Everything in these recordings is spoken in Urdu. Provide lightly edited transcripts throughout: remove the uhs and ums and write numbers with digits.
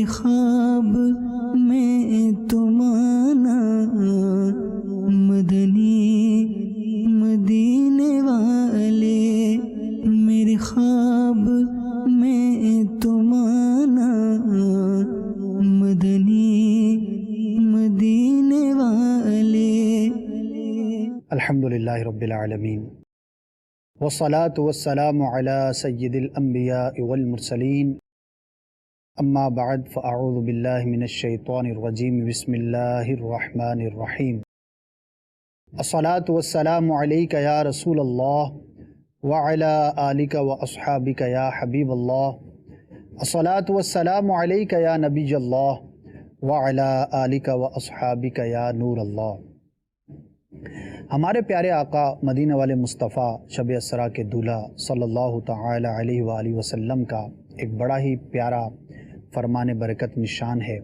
میرے خواب میں تم آنا مدنی مدینے والے، میرے خواب میں تم آنا مدنی مدینے والے۔ الحمدللہ رب العالمین، والصلاة والسلام علی سید الانبیاء والمرسلین، اما بعد فاعوذ باللہ من الشیطان الرجیم، بسم اللہ الرحمن الرحیم۔ الصلاة والسلام علیک یا رسول اللہ وعلی آلک واصحابک یا حبیب اللہ، الصلاة والسلام علیک یا نبی اللہ وعلی آلک واصحابک یا نور اللہ۔ ہمارے پیارے آقا مدینہ والے مصطفیٰ شب اسرا کے دولہا صلی اللہ تعالی علیہ وآلہ وسلم کا ایک بڑا ہی پیارا فرمان برکت نشان ہے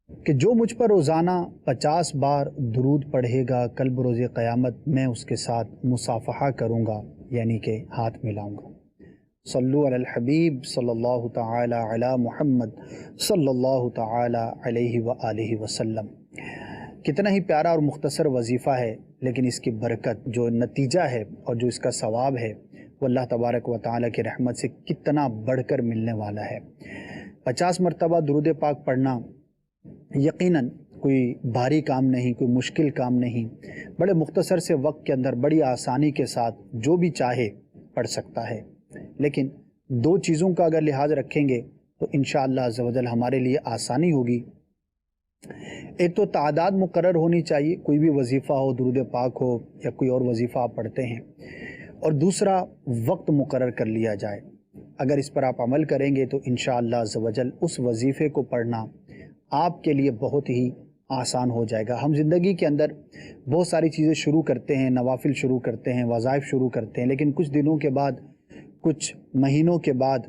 کہ جو مجھ پر روزانہ 50 بار درود پڑھے گا، کل بروز قیامت میں اس کے ساتھ مصافحہ کروں گا، یعنی کہ ہاتھ ملاؤں گا۔ صلو علی الحبیب صلی اللہ تعالی علی محمد صلی اللہ تعالی علیہ وآلہ وسلم۔ کتنا ہی پیارا اور مختصر وظیفہ ہے، لیکن اس کی برکت، جو نتیجہ ہے اور جو اس کا ثواب ہے، وہ اللہ تبارک و تعالیٰ کی رحمت سے کتنا بڑھ کر ملنے والا ہے۔ 50 مرتبہ درود پاک پڑھنا یقیناً کوئی بھاری کام نہیں، کوئی مشکل کام نہیں، بڑے مختصر سے وقت کے اندر بڑی آسانی کے ساتھ جو بھی چاہے پڑھ سکتا ہے۔ لیکن دو چیزوں کا اگر لحاظ رکھیں گے تو انشاءاللہ عز و جل ہمارے لیے آسانی ہوگی۔ ایک تو تعداد مقرر ہونی چاہیے، کوئی بھی وظیفہ ہو، درود پاک ہو یا کوئی اور وظیفہ آپ پڑھتے ہیں، اور دوسرا وقت مقرر کر لیا جائے۔ اگر اس پر آپ عمل کریں گے تو انشاءاللہ عز و جل اس وظیفے کو پڑھنا آپ کے لیے بہت ہی آسان ہو جائے گا۔ ہم زندگی کے اندر بہت ساری چیزیں شروع کرتے ہیں، نوافل شروع کرتے ہیں، وظائف شروع کرتے ہیں، لیکن کچھ دنوں کے بعد، کچھ مہینوں کے بعد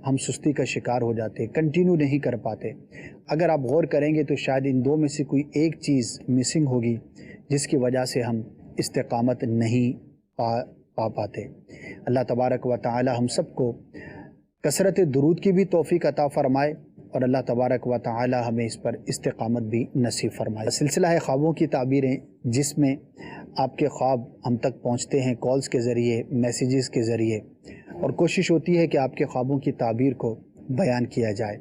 ہم سستی کا شکار ہو جاتے ہیں، کنٹینیو نہیں کر پاتے۔ اگر آپ غور کریں گے تو شاید ان دو میں سے کوئی ایک چیز مسنگ ہوگی، جس کی وجہ سے ہم استقامت نہیں پا پاتے۔ اللہ تبارک و تعالی ہم سب کو کثرت درود کی بھی توفیق عطا فرمائے، اور اللہ تبارک و تعالی ہمیں اس پر استقامت بھی نصیب فرمائے۔ سلسلہ ہے خوابوں کی تعبیریں، جس میں آپ کے خواب ہم تک پہنچتے ہیں کالز کے ذریعے، میسیجز کے ذریعے، اور کوشش ہوتی ہے کہ آپ کے خوابوں کی تعبیر کو بیان کیا جائے۔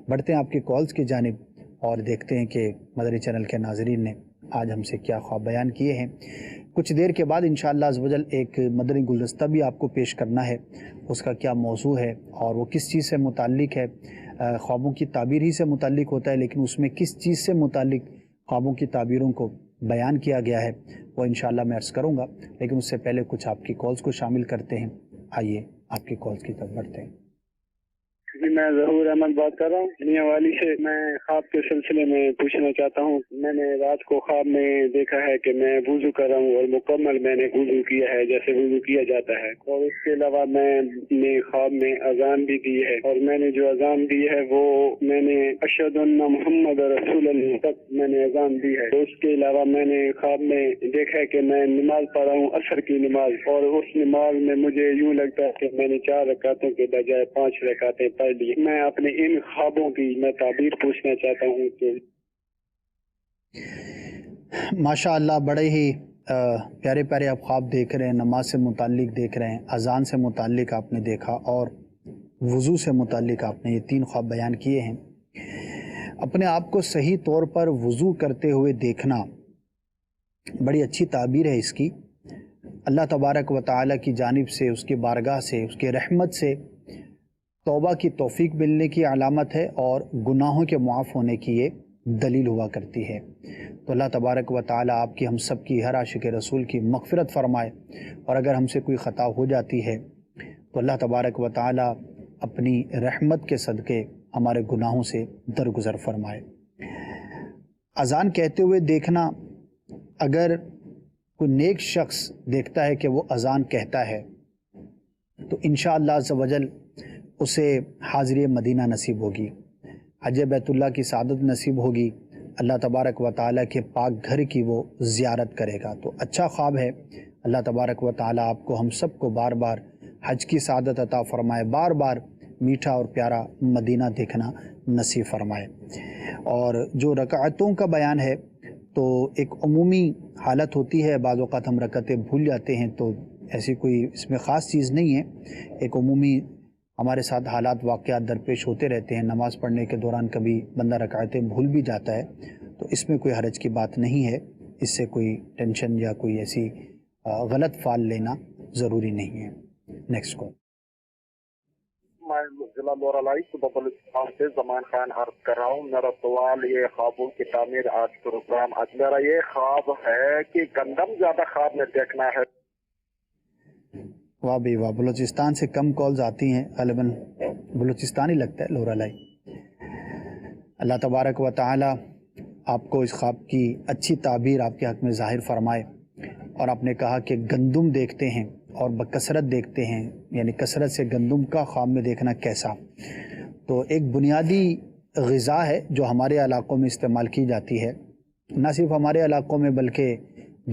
بڑھتے ہیں آپ کے کالز کی جانب اور دیکھتے ہیں کہ مدنی چینل کے ناظرین نے آج ہم سے کیا خواب بیان کیے ہیں۔ کچھ دیر کے بعد انشاءاللہ عز و جل ایک مدنی گلدستہ بھی آپ کو پیش کرنا ہے، اس کا کیا موضوع ہے اور وہ کس چیز سے متعلق ہے۔ خوابوں کی تعبیر ہی سے متعلق ہوتا ہے، لیکن اس میں کس چیز سے متعلق خوابوں کی تعبیروں کو بیان کیا گیا ہے وہ انشاءاللہ میں عرض کروں گا، لیکن اس سے پہلے کچھ آپ کی کالز کو شامل کرتے ہیں۔ آئیے آپ کی کالز کی طرف بڑھتے ہیں۔ جی، میں ظہور احمد بات کر رہا ہوں میاں والی سے۔ میں خواب کے سلسلے میں پوچھنا چاہتا ہوں۔ میں نے رات کو خواب میں دیکھا ہے کہ میں وضو کر رہا ہوں، اور مکمل میں نے وضو کیا ہے جیسے وضو کیا جاتا ہے، اور اس کے علاوہ میں نے خواب میں اذان بھی دی ہے، اور میں نے جو اذان دی ہے وہ میں نے اشہد ان محمد رسول اللہ تک میں نے اذان دی ہے۔ اس کے علاوہ میں نے خواب میں دیکھا ہے کہ میں نماز پڑھ رہا ہوں، عصر کی نماز، اور اس نماز میں مجھے یوں لگتا ہے کہ میں نے 4 رکعتوں کے بجائے 5 رکعتیں پڑھ لی۔ میں اپنے ان خوابوں کی میں تعبیر پوچھنا چاہتا ہوں کہ ماشاء اللہ بڑے ہی پیارے پیارے آپ خواب دیکھ رہے ہیں، نماز سے متعلق دیکھ رہے ہیں، اذان سے متعلق آپ نے دیکھا، اور وضو سے متعلق آپ نے یہ 3 خواب بیان کیے ہیں۔ اپنے آپ کو صحیح طور پر وضو کرتے ہوئے دیکھنا بڑی اچھی تعبیر ہے اس کی۔ اللہ تبارک و تعالی کی جانب سے، اس کی بارگاہ سے، اس کی رحمت سے توبہ کی توفیق ملنے کی علامت ہے، اور گناہوں کے معاف ہونے کی یہ دلیل ہوا کرتی ہے۔ تو اللہ تبارک و تعالی آپ کی، ہم سب کی، ہر عاشق رسول کی مغفرت فرمائے، اور اگر ہم سے کوئی خطا ہو جاتی ہے تو اللہ تبارک و تعالی اپنی رحمت کے صدقے ہمارے گناہوں سے درگزر فرمائے۔ اذان کہتے ہوئے دیکھنا، اگر کوئی نیک شخص دیکھتا ہے کہ وہ اذان کہتا ہے تو انشاءاللہ عز و جل اسے حاضری مدینہ نصیب ہوگی، حج بیت اللہ کی سعادت نصیب ہوگی، اللہ تبارک و تعالیٰ کے پاک گھر کی وہ زیارت کرے گا۔ تو اچھا خواب ہے۔ اللہ تبارک و تعالیٰ آپ کو، ہم سب کو بار بار حج کی سعادت عطا فرمائے، بار بار میٹھا اور پیارا مدینہ دیکھنا نصیب فرمائے۔ اور جو رکعتوں کا بیان ہے تو ایک عمومی حالت ہوتی ہے، بعض اوقات ہم رکعتیں بھول جاتے ہیں، تو ایسی کوئی اس میں خاص چیز نہیں ہے، ایک عمومی ہمارے ساتھ حالات واقعات درپیش ہوتے رہتے ہیں، نماز پڑھنے کے دوران کبھی بندہ رکعتیں بھول بھی جاتا ہے، تو اس میں کوئی حرج کی بات نہیں ہے، اس سے کوئی ٹینشن یا کوئی ایسی غلط فعل لینا ضروری نہیں ہے۔ Next call. میں ضلع لورالائی صوبہ بلوچستان سے زمان خان عرض کر رہا ہوں۔ میرا سوال یہ خوابوں کی تعمیر، آج پروگرام آج میرا یہ خواب ہے کہ گندم زیادہ خواب میں دیکھنا ہے۔ واہ بھی واہ، بلوچستان سے کم کالز آتی ہیں، غالباً بلوچستان ہی لگتا ہے لورالائی۔ اللہ تبارک و تعالی آپ کو اس خواب کی اچھی تعبیر آپ کے حق میں ظاہر فرمائے۔ اور آپ نے کہا کہ گندم دیکھتے ہیں اور بکثرت دیکھتے ہیں، یعنی کثرت سے گندم کا خواب میں دیکھنا کیسا؟ تو ایک بنیادی غذا ہے جو ہمارے علاقوں میں استعمال کی جاتی ہے، نہ صرف ہمارے علاقوں میں بلکہ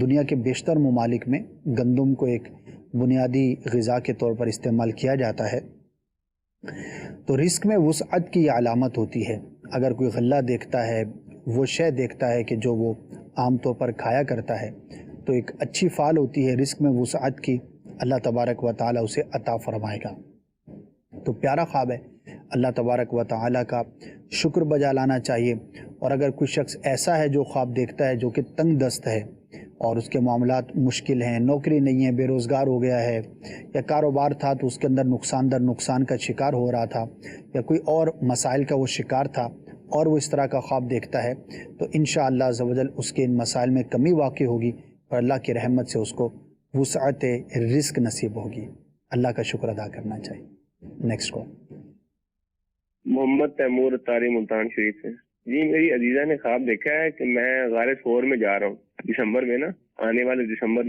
دنیا کے بیشتر ممالک میں گندم کو ایک بنیادی غذا کے طور پر استعمال کیا جاتا ہے۔ تو رزق میں وسعت کی یہ علامت ہوتی ہے۔ اگر کوئی غلہ دیکھتا ہے، وہ شے دیکھتا ہے کہ جو وہ عام طور پر کھایا کرتا ہے، تو ایک اچھی فعل ہوتی ہے رزق میں وسعت کی، اللہ تبارک و تعالی اسے عطا فرمائے گا۔ تو پیارا خواب ہے، اللہ تبارک و تعالی کا شکر بجا لانا چاہیے۔ اور اگر کوئی شخص ایسا ہے جو خواب دیکھتا ہے جو کہ تنگ دست ہے اور اس کے معاملات مشکل ہیں، نوکری نہیں ہے، بے روزگار ہو گیا ہے، یا کاروبار تھا تو اس کے اندر نقصان در نقصان کا شکار ہو رہا تھا، یا کوئی اور مسائل کا وہ شکار تھا، اور وہ اس طرح کا خواب دیکھتا ہے، تو انشاءاللہ عز و جل اس کے ان مسائل میں کمی واقع ہوگی اور اللہ کی رحمت سے اس کو وسعت رزق نصیب ہوگی۔ اللہ کا شکر ادا کرنا چاہیے۔ Next call. محمد تیمور تاری ملتان شریف سے۔ جی، میری عزیزہ نے خواب دیکھا ہے کہ میں غار ثور میں جا رہا ہوں، دسمبر میں نا، آنے والے دسمبر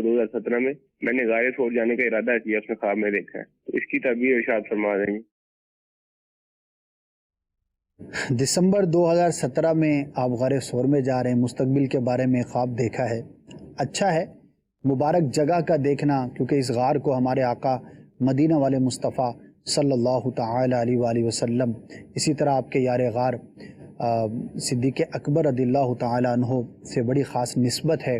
2017 میں نے غار ثور جانے کا ارادہ کیا، اس نے خواب میں دیکھا ہے، تو اس کی تعبیر ارشاد فرما دیں گے۔ دسمبر 2017 میں آپ غار ثور میں جا رہے ہیں، مستقبل کے بارے میں خواب دیکھا ہے، اچھا ہے، مبارک جگہ کا دیکھنا، کیونکہ اس غار کو ہمارے آقا مدینہ والے مصطفیٰ صلی اللہ تعالی علیہ وآلہ وسلم، اسی طرح آپ کے یار غار صدیق اکبر رضی اللہ تعالی عنہ سے بڑی خاص نسبت ہے،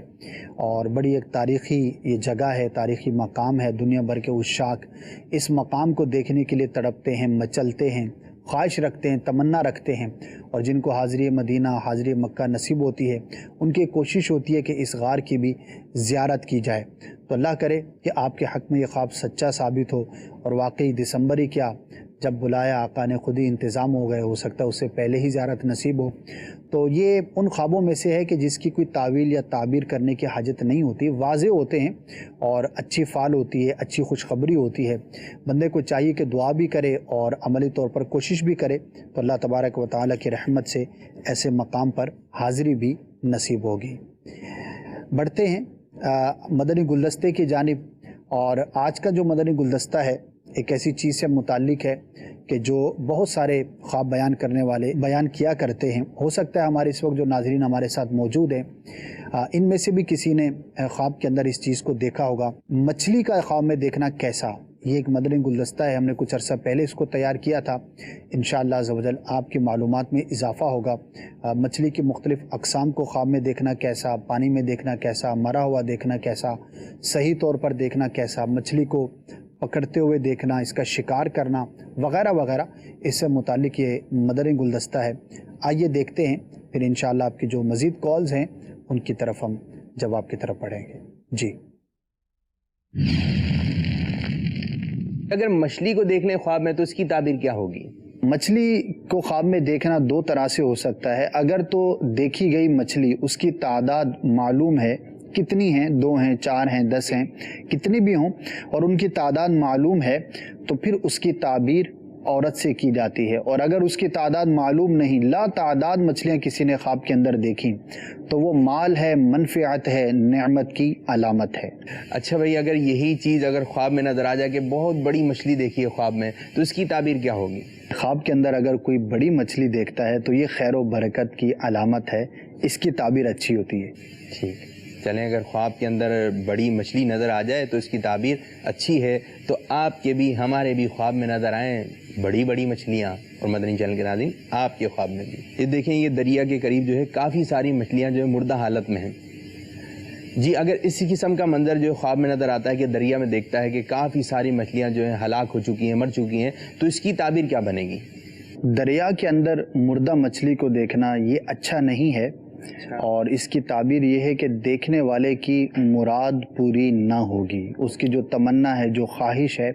اور بڑی ایک تاریخی یہ جگہ ہے، تاریخی مقام ہے۔ دنیا بھر کے عشاق اس مقام کو دیکھنے کے لیے تڑپتے ہیں، مچلتے ہیں، خواہش رکھتے ہیں، تمنا رکھتے ہیں، اور جن کو حاضری مدینہ، حاضری مکہ نصیب ہوتی ہے، ان کی کوشش ہوتی ہے کہ اس غار کی بھی زیارت کی جائے۔ تو اللہ کرے کہ آپ کے حق میں یہ خواب سچا ثابت ہو، اور واقعی دسمبر ہی کیا، جب بلایا آقا نے خود ہی انتظام ہو گئے، ہو سکتا ہے اس سے پہلے ہی زیارت نصیب ہو۔ تو یہ ان خوابوں میں سے ہے کہ جس کی کوئی تعویل یا تعبیر کرنے کی حاجت نہیں ہوتی، واضح ہوتے ہیں اور اچھی فعال ہوتی ہے، اچھی خوشخبری ہوتی ہے۔ بندے کو چاہیے کہ دعا بھی کرے اور عملی طور پر کوشش بھی کرے، تو اللہ تبارک و تعالیٰ کی رحمت سے ایسے مقام پر حاضری بھی نصیب ہوگی۔ بڑھتے ہیں مدنی گلدستے کی جانب، اور آج کا جو مدنی گلدستہ ہے ایک ایسی چیز سے متعلق ہے کہ جو بہت سارے خواب بیان کرنے والے بیان کیا کرتے ہیں۔ ہو سکتا ہے ہمارے اس وقت جو ناظرین ہمارے ساتھ موجود ہیں، ان میں سے بھی کسی نے خواب کے اندر اس چیز کو دیکھا ہوگا۔ مچھلی کا خواب میں دیکھنا کیسا؟ یہ ایک مدنی گلدستہ ہے، ہم نے کچھ عرصہ پہلے اس کو تیار کیا تھا، انشاءاللہ عز و جل آپ کی معلومات میں اضافہ ہوگا۔ مچھلی کی مختلف اقسام کو خواب میں دیکھنا کیسا، پانی میں دیکھنا کیسا، مرا ہوا دیکھنا کیسا، صحیح طور پر دیکھنا کیسا، مچھلی کو پکڑتے ہوئے دیکھنا، اس کا شکار کرنا وغیرہ وغیرہ، اس سے متعلق یہ مدنی گلدستہ ہے۔ آئیے دیکھتے ہیں، پھر انشاءاللہ آپ کی جو مزید کالز ہیں ان کی طرف ہم جواب کی طرف پڑھیں گے۔ جی، اگر مچھلی کو دیکھ لیں خواب میں تو اس کی تعبیر کیا ہوگی؟ مچھلی کو خواب میں دیکھنا دو طرح سے ہو سکتا ہے۔ اگر تو دیکھی گئی مچھلی، اس کی تعداد معلوم ہے، کتنی ہیں، 2 ہیں، 4 ہیں، 10 ہیں، کتنی بھی ہوں، اور ان کی تعداد معلوم ہے، تو پھر اس کی تعبیر عورت سے کی جاتی ہے۔ اور اگر اس کی تعداد معلوم نہیں، لا تعداد مچھلیاں کسی نے خواب کے اندر دیکھیں، تو وہ مال ہے، منفعت ہے، نعمت کی علامت ہے۔ اچھا بھائی، اگر یہی چیز اگر خواب میں نظر آ جائے کہ بہت بڑی مچھلی دیکھی ہے خواب میں، تو اس کی تعبیر کیا ہوگی؟ خواب کے اندر اگر کوئی بڑی مچھلی دیکھتا ہے تو یہ خیر و برکت کی علامت ہے، اس کی تعبیر اچھی ہوتی ہے۔ ٹھیک، چلیں، اگر خواب کے اندر بڑی مچھلی نظر آ جائے تو اس کی تعبیر اچھی ہے، تو آپ کے بھی ہمارے بھی خواب میں نظر آئیں بڑی بڑی مچھلیاں، اور مدنی چینل کے ناظرین آپ کے خواب میں بھی یہ دیکھیں، یہ دریا کے قریب جو ہے کافی ساری مچھلیاں جو ہے مردہ حالت میں ہیں۔ جی اگر اسی قسم کا منظر جو خواب میں نظر آتا ہے کہ دریا میں دیکھتا ہے کہ کافی ساری مچھلیاں جو ہیں ہلاک ہو چکی ہیں، مر چکی ہیں، تو اس کی تعبیر کیا بنے گی؟ دریا کے اندر مردہ مچھلی کو دیکھنا یہ اچھا نہیں ہے، اور اس کی تعبیر یہ ہے کہ دیکھنے والے کی مراد پوری نہ ہوگی، اس کی جو تمنا ہے، جو خواہش ہے،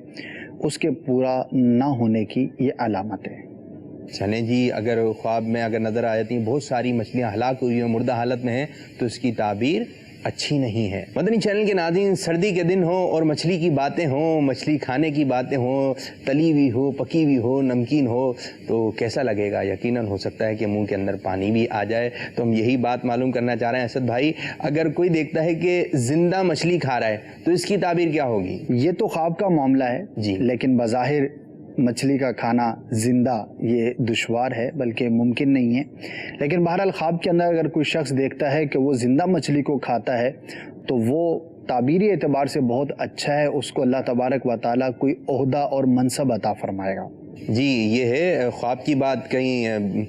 اس کے پورا نہ ہونے کی یہ علامت ہے۔ چلیں جی، اگر خواب میں اگر نظر آ جاتی ہیں بہت ساری مچھلیاں ہلاک ہوئی ہیں، مردہ حالت میں ہیں، تو اس کی تعبیر اچھی نہیں ہے۔ مدنی چینل کے ناظرین، سردی کے دن ہوں اور مچھلی کی باتیں ہوں، مچھلی کھانے کی باتیں ہوں، تلی ہوئی ہو، پکی ہوئی ہو، نمکین ہو، تو کیسا لگے گا؟ یقیناً ہو سکتا ہے کہ منہ کے اندر پانی بھی آ جائے۔ تو ہم یہی بات معلوم کرنا چاہ رہے ہیں اسد بھائی، اگر کوئی دیکھتا ہے کہ زندہ مچھلی کھا رہا ہے تو اس کی تعبیر کیا ہوگی؟ یہ تو خواب کا معاملہ ہے جی، لیکن بظاہر مچھلی کا کھانا زندہ یہ دشوار ہے، بلکہ ممکن نہیں ہے۔ لیکن بہرحال خواب کے اندر اگر کوئی شخص دیکھتا ہے کہ وہ زندہ مچھلی کو کھاتا ہے تو وہ تعبیری اعتبار سے بہت اچھا ہے، اس کو اللہ تبارک و تعالیٰ کوئی عہدہ اور منصب عطا فرمائے گا۔ جی یہ ہے خواب کی بات، کہیں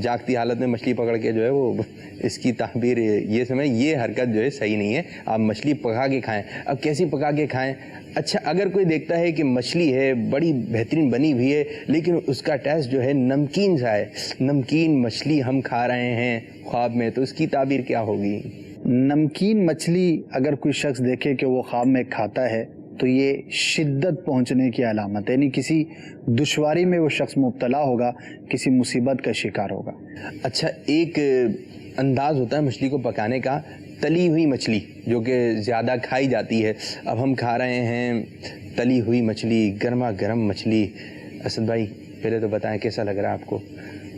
جاگتی حالت میں مچھلی پکڑ کے جو ہے وہ اس کی تعبیر یہ سمجھ، یہ حرکت جو ہے صحیح نہیں ہے۔ آپ مچھلی پکا کے کھائیں۔ اب کیسی پکا کے کھائیں؟ اچھا اگر کوئی دیکھتا ہے کہ مچھلی ہے بڑی بہترین بنی ہوئی ہے لیکن اس کا ٹیسٹ جو ہے نمکین سا ہے، نمکین مچھلی ہم کھا رہے ہیں خواب میں، تو اس کی تعبیر کیا ہوگی؟ نمکین مچھلی اگر کوئی شخص دیکھے کہ وہ خواب میں کھاتا ہے تو یہ شدت پہنچنے کی علامت ہے، یعنی کسی دشواری میں وہ شخص مبتلا ہوگا، کسی مصیبت کا شکار ہوگا۔ اچھا ایک انداز ہوتا ہے مچھلی کو پکانے کا، تلی ہوئی مچھلی جو کہ زیادہ کھائی جاتی ہے، اب ہم کھا رہے ہیں تلی ہوئی مچھلی، گرما گرم مچھلی۔ اسد بھائی پہلے تو بتائیں کیسا لگ رہا ہے آپ کو؟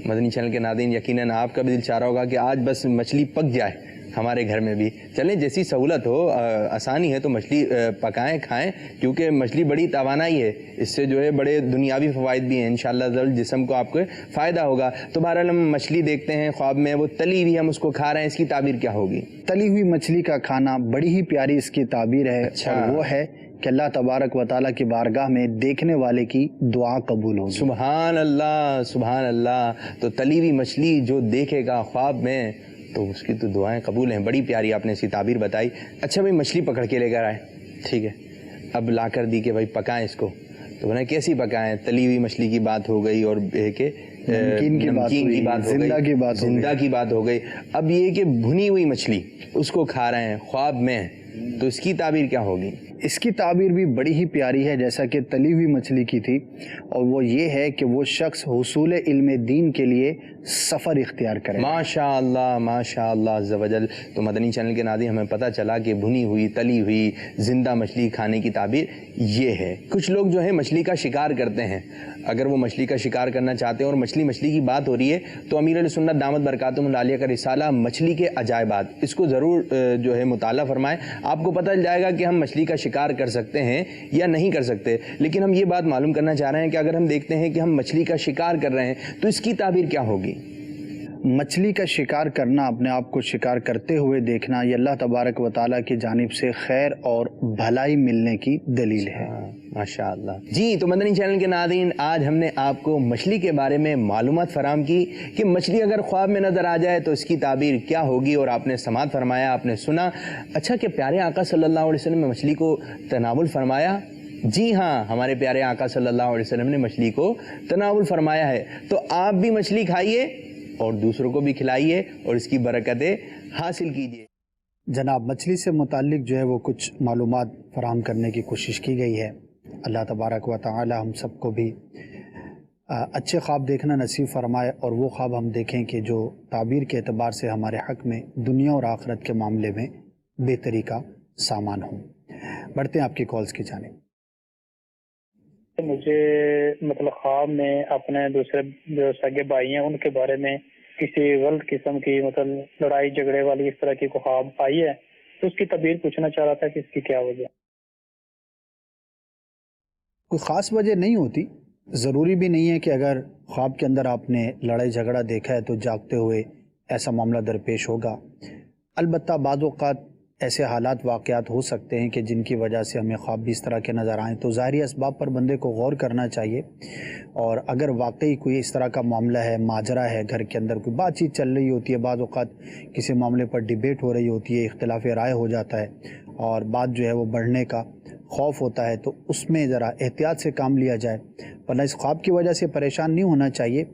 مدنی چینل کے ناظرین یقیناً آپ کا بھی دل چاہ رہا ہوگا کہ آج بس مچھلی پک جائے ہمارے گھر میں بھی۔ چلیں جیسی سہولت ہو، آسانی ہے تو مچھلی پکائیں کھائیں، کیونکہ مچھلی بڑی توانائی ہے، اس سے جو ہے بڑے دنیاوی فوائد بھی ہیں، انشاءاللہ ضرور جسم کو آپ کو فائدہ ہوگا۔ تو بہرحال ہم مچھلی دیکھتے ہیں خواب میں، وہ تلی ہوئی ہم اس کو کھا رہے ہیں، اس کی تعبیر کیا ہوگی؟ تلی ہوئی مچھلی کا کھانا بڑی ہی پیاری اس کی تعبیر ہے، اچھا، اور وہ ہے کہ اللہ تبارک و تعالیٰ کی بارگاہ میں دیکھنے والے کی دعا قبول ہوگی۔ سبحان اللہ سبحان اللہ۔ تو تلی ہوئی مچھلی جو دیکھے گا خواب میں تو اس کی تو دعائیں قبول ہیں۔ بڑی پیاری آپ نے اسی تعبیر بتائی۔ اچھا بھائی مچھلی پکڑ کے لے کر آئے، ٹھیک ہے، اب لا کر دی کہ بھائی پکائیں اس کو، تو بنا کیسی پکائیں؟ تلی ہوئی مچھلی کی بات ہو گئی، اور کہ نمکین کی بات ہو گئی، زندہ کی بات ہو گئی۔ اب یہ کہ بھنی ہوئی مچھلی اس کو کھا رہے ہیں خواب میں، تو اس کی تعبیر کیا ہوگی؟ اس کی تعبیر بھی بڑی ہی پیاری ہے جیسا کہ تلی ہوئی مچھلی کی تھی، اور وہ یہ ہے کہ وہ شخص حصول علم دین کے لیے سفر اختیار کرے۔ ماشاء اللہ عز و جل۔ تو مدنی چینل کے ناظرین ہمیں پتہ چلا کہ بھنی ہوئی، تلی ہوئی، زندہ مچھلی کھانے کی تعبیر یہ ہے۔ کچھ لوگ جو ہے مچھلی کا شکار کرتے ہیں، اگر وہ مچھلی کا شکار کرنا چاہتے ہیں اور مچھلی کی بات ہو رہی ہے تو امیر علیہ سنت دامت برکاتہم العالیہ کا رسالہ مچھلی کے عجائبات، اس کو ضرور جو ہے مطالعہ فرمائیں، آپ کو پتہ چل جائے گا کہ ہم مچھلی کا شکار کر سکتے ہیں یا نہیں کر سکتے۔ لیکن ہم یہ بات معلوم کرنا چاہ رہے ہیں کہ اگر ہم دیکھتے ہیں کہ ہم مچھلی کا شکار کر رہے ہیں تو اس کی تعبیر کیا ہوگی؟ مچھلی کا شکار کرنا، اپنے آپ کو شکار کرتے ہوئے دیکھنا، یہ اللہ تبارک و تعالیٰ کی جانب سے خیر اور بھلائی ملنے کی دلیل ہے۔ ماشاءاللہ۔ جی تو مدنی چینل کے ناظرین، آج ہم نے آپ کو مچھلی کے بارے میں معلومات فراہم کی کہ مچھلی اگر خواب میں نظر آ جائے تو اس کی تعبیر کیا ہوگی، اور آپ نے سماعت فرمایا، آپ نے سنا۔ اچھا کہ پیارے آقا صلی اللہ علیہ وسلم نے مچھلی کو تناول فرمایا؟ جی ہاں، ہمارے پیارے آقا صلی اللہ علیہ وسلم نے مچھلی کو تناول فرمایا ہے۔ تو آپ بھی مچھلی کھائیے اور دوسروں کو بھی کھلائیے اور اس کی برکتیں حاصل کیجیے۔ جناب مچھلی سے متعلق جو ہے وہ کچھ معلومات فراہم کرنے کی کوشش کی گئی ہے۔ اللہ تبارک و تعالی ہم سب کو بھی اچھے خواب دیکھنا نصیب فرمائے، اور وہ خواب ہم دیکھیں کہ جو تعبیر کے اعتبار سے ہمارے حق میں دنیا اور آخرت کے معاملے میں بہتری کا سامان ہوں۔ بڑھتے ہیں آپ کی کالز کی جانب۔ مجھے مطلب خواب میں اپنے دوسرے جو سگے بھائی ہیں ان کے بارے میں کسی غلط قسم کی مطلب لڑائی جھگڑے والی اس طرح کی کوئی خواب آئی ہے، تو اس کی تعبیر پوچھنا چاہ رہا تھا کہ اس کی کیا وجہ؟ کوئی خاص وجہ نہیں ہوتی، ضروری بھی نہیں ہے کہ اگر خواب کے اندر آپ نے لڑائی جھگڑا دیکھا ہے تو جاگتے ہوئے ایسا معاملہ درپیش ہوگا۔ البتہ بعض اوقات ایسے حالات واقعات ہو سکتے ہیں کہ جن کی وجہ سے ہمیں خواب بھی اس طرح کے نظر آئیں، تو ظاہری اسباب پر بندے کو غور کرنا چاہیے، اور اگر واقعی کوئی اس طرح کا معاملہ ہے، ماجرا ہے، گھر کے اندر کوئی بات چیت چل رہی ہوتی ہے، بعض اوقات کسی معاملے پر ڈیبیٹ ہو رہی ہوتی ہے، اختلاف رائے ہو جاتا ہے اور بات جو ہے وہ بڑھنے کا خوف ہوتا ہے، تو اس میں ذرا احتیاط سے کام لیا جائے، ورنہ اس خواب کی وجہ سے پریشان نہیں ہونا چاہیے۔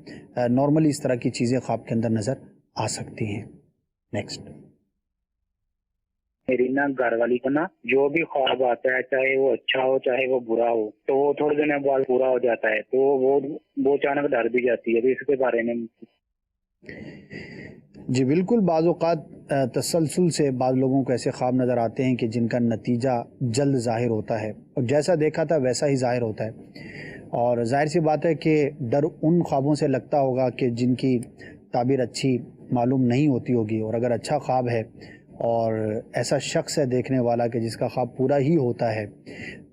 نارملی اس طرح کی چیزیں خواب کے اندر نظر آ سکتی ہیں۔ نیکسٹ۔ میری نا گھر والی کو نا جو بھی خواب آتا ہے، چاہے وہ اچھا ہو چاہے وہ برا ہو، تو وہ تھوڑے دن بعد پورا ہو جاتا ہے، تو وہ اچانک ڈر بھی جاتی ہے، تو اس کے بارے میں۔ جی بالکل، بعض اوقات تسلسل سے بعض لوگوں کو ایسے خواب نظر آتے ہیں کہ جن کا نتیجہ جلد ظاہر ہوتا ہے، اور جیسا دیکھا تھا ویسا ہی ظاہر ہوتا ہے، اور ظاہر سی بات ہے کہ ڈر ان خوابوں سے لگتا ہوگا کہ جن کی تعبیر اچھی معلوم نہیں ہوتی ہوگی، اور اگر اچھا خواب ہے اور ایسا شخص ہے دیکھنے والا کہ جس کا خواب پورا ہی ہوتا ہے،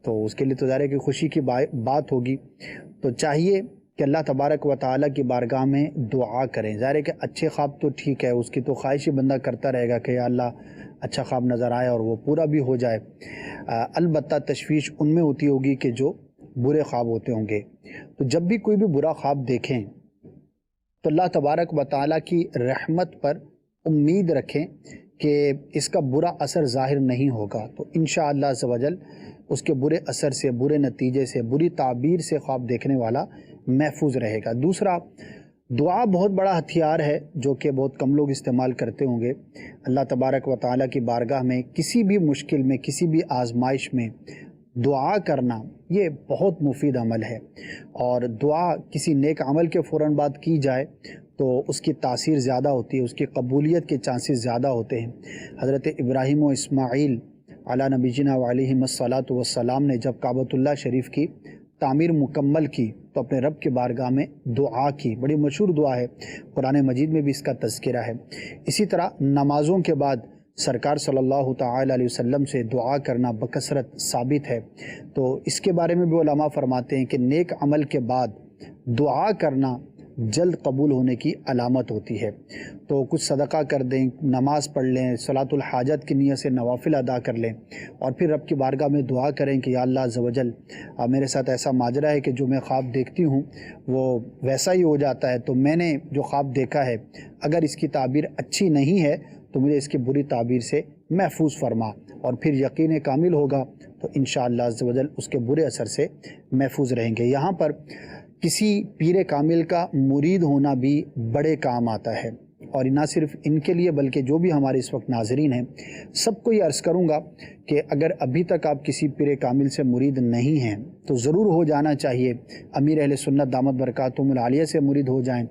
تو اس کے لیے تو ظاہر ہے کہ خوشی کی بات ہوگی۔ تو چاہیے کہ اللہ تبارک و تعالیٰ کی بارگاہ میں دعا کریں۔ ظاہر ہے کہ اچھے خواب تو ٹھیک ہے، اس کی تو خواہش ہی بندہ کرتا رہے گا کہ یا اللہ اچھا خواب نظر آئے اور وہ پورا بھی ہو جائے، البتہ تشویش ان میں ہوتی ہوگی کہ جو برے خواب ہوتے ہوں گے۔ تو جب بھی کوئی بھی برا خواب دیکھیں تو اللہ تبارک و تعالیٰ کی رحمت پر امید رکھیں کہ اس کا برا اثر ظاہر نہیں ہوگا، تو انشاءاللہ عز و جل اس کے برے اثر سے، برے نتیجے سے، بری تعبیر سے خواب دیکھنے والا محفوظ رہے گا۔ دوسرا، دعا بہت بڑا ہتھیار ہے جو کہ بہت کم لوگ استعمال کرتے ہوں گے۔ اللہ تبارک و تعالیٰ کی بارگاہ میں کسی بھی مشکل میں، کسی بھی آزمائش میں دعا کرنا یہ بہت مفید عمل ہے، اور دعا کسی نیک عمل کے فوراً بعد کی جائے تو اس کی تاثیر زیادہ ہوتی ہے، اس کی قبولیت کے چانسز زیادہ ہوتے ہیں۔ حضرت ابراہیم و اسماعیل علی نبینا علیہم الصلاۃ والسلام نے جب کعبۃ اللہ شریف کی تعمیر مکمل کی تو اپنے رب کے بارگاہ میں دعا کی، بڑی مشہور دعا ہے، قرآن مجید میں بھی اس کا تذکرہ ہے۔ اسی طرح نمازوں کے بعد سرکار صلی اللہ تعالی علیہ وسلم سے دعا کرنا بکثرت ثابت ہے، تو اس کے بارے میں بھی علماء فرماتے ہیں کہ نیک عمل کے بعد دعا کرنا جلد قبول ہونے کی علامت ہوتی ہے۔ تو کچھ صدقہ کر دیں، نماز پڑھ لیں، صلاۃ الحاجت کی نیت سے نوافل ادا کر لیں، اور پھر رب کی بارگاہ میں دعا کریں کہ یا اللہ عز و جل میرے ساتھ ایسا ماجرا ہے کہ جو میں خواب دیکھتی ہوں وہ ویسا ہی ہو جاتا ہے، تو میں نے جو خواب دیکھا ہے اگر اس کی تعبیر اچھی نہیں ہے تو مجھے اس کی بری تعبیر سے محفوظ فرما، اور پھر یقین کامل ہوگا تو انشاءاللہ عز و جل اس کے برے اثر سے محفوظ رہیں گے۔ یہاں پر کسی پیر کامل کا مرید ہونا بھی بڑے کام آتا ہے، اور نہ صرف ان کے لیے بلکہ جو بھی ہمارے اس وقت ناظرین ہیں سب کو یہ عرض کروں گا کہ اگر ابھی تک آپ کسی پیر کامل سے مرید نہیں ہیں تو ضرور ہو جانا چاہیے۔ امیر اہل سنت دامت برکاتہم العالیہ سے مرید ہو جائیں۔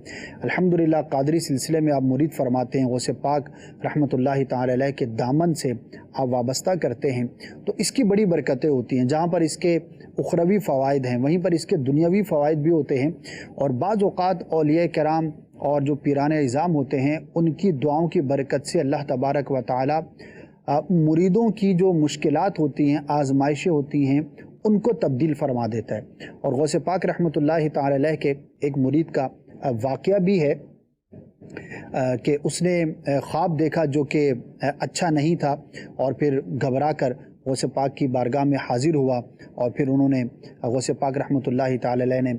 الحمدللہ قادری سلسلے میں آپ مرید فرماتے ہیں، غوث پاک رحمۃ اللہ تعالی علیہ کے دامن سے آپ وابستہ کرتے ہیں، تو اس کی بڑی برکتیں ہوتی ہیں۔ جہاں پر اس کے اخروی فوائد ہیں وہیں پر اس کے دنیاوی فوائد بھی ہوتے ہیں، اور بعض اوقات اولیاء کرام اور جو پیران اعظام ہوتے ہیں ان کی دعاؤں کی برکت سے اللہ تبارک و تعالی مریدوں کی جو مشکلات ہوتی ہیں، آزمائشیں ہوتی ہیں، ان کو تبدیل فرما دیتا ہے۔ اور غوث پاک رحمۃ اللہ تعالی علیہ کے ایک مرید کا واقعہ بھی ہے کہ اس نے خواب دیکھا جو کہ اچھا نہیں تھا، اور پھر گھبرا کر غوث پاک کی بارگاہ میں حاضر ہوا، اور پھر انہوں نے غوث پاک رحمۃ اللہ تعالی علیہ نے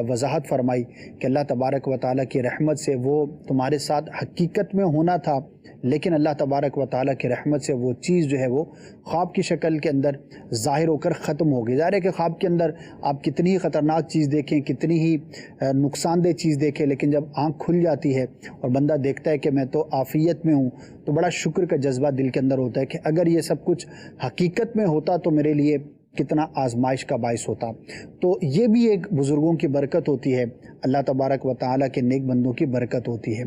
وضاحت فرمائی کہ اللہ تبارک و تعالیٰ کی رحمت سے وہ تمہارے ساتھ حقیقت میں ہونا تھا، لیکن اللہ تبارک و تعالیٰ کی رحمت سے وہ چیز جو ہے وہ خواب کی شکل کے اندر ظاہر ہو کر ختم ہو گئی۔ ظاہر ہے کہ خواب کے اندر آپ کتنی ہی خطرناک چیز دیکھیں، کتنی ہی نقصان دہ چیز دیکھیں، لیکن جب آنکھ کھل جاتی ہے اور بندہ دیکھتا ہے کہ میں تو عافیت میں ہوں، تو بڑا شکر کا جذبہ دل کے اندر ہوتا ہے کہ اگر یہ سب کچھ حقیقت میں ہوتا تو میرے لیے کتنا آزمائش کا باعث ہوتا۔ تو یہ بھی ایک بزرگوں کی برکت ہوتی ہے، اللہ تبارک و تعالیٰ کے نیک بندوں کی برکت ہوتی ہے۔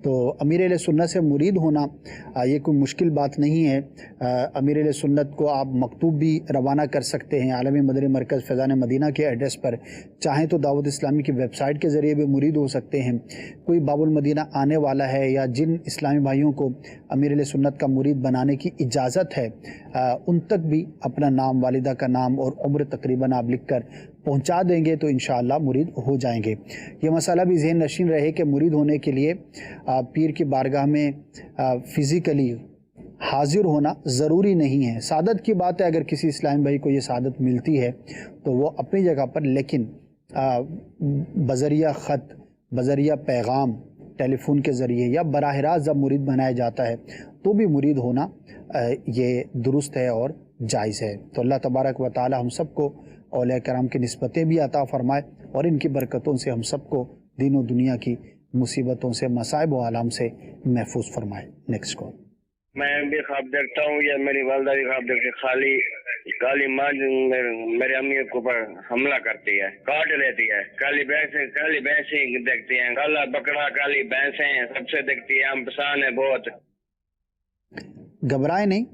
تو امیر اہل سنت سے مرید ہونا یہ کوئی مشکل بات نہیں ہے۔ امیر اہل سنت کو آپ مکتوب بھی روانہ کر سکتے ہیں عالمی مدنی مرکز فیضان مدینہ کے ایڈریس پر، چاہیں تو دعوت اسلامی کی ویب سائٹ کے ذریعے بھی مرید ہو سکتے ہیں۔ کوئی باب المدینہ آنے والا ہے یا جن اسلامی بھائیوں کو امیر اہل سنت کا مرید بنانے کی اجازت ہے، ان تک بھی اپنا نام، والدہ کا نام اور عمر تقریباً آپ لکھ کر پہنچا دیں گے تو انشاءاللہ مرید ہو جائیں گے۔ یہ مسئلہ بھی ذہن نشین رہے کہ مرید ہونے کے لیے پیر کی بارگاہ میں فزیکلی حاضر ہونا ضروری نہیں ہے. سعادت کی بات ہے، اگر کسی اسلام بھائی کو یہ سعادت ملتی ہے تو وہ اپنی جگہ پر، لیکن بذریعہ خط، بذریعہ پیغام، ٹیلی فون کے ذریعے یا براہ راست جب مرید بنایا جاتا ہے تو بھی مرید ہونا یہ درست ہے اور جائز ہے. تو اللہ تبارک و تعالی ہم سب کو اولیاء کرام کی نسبتیں بھی عطا فرمائے اور ان کی برکتوں سے ہم سب کو دین و دنیا کی مصیبتوں سے، مصائب و آلام سے محفوظ فرمائے. Next call. میں بھی خواب دیکھتا ہوں یا میری والدہ بھی خواب دیکھتی، خالی کالی ماں میری امی کے اوپر حملہ کرتی ہے، کاٹ لیتی ہے. کالی بھینسیں دیکھتی ہیں، کالا بکرا، کالی بھینسیں سب سے دیکھتی ہے. ہم پریشان ہیں بہت. گھبرائیں نہیں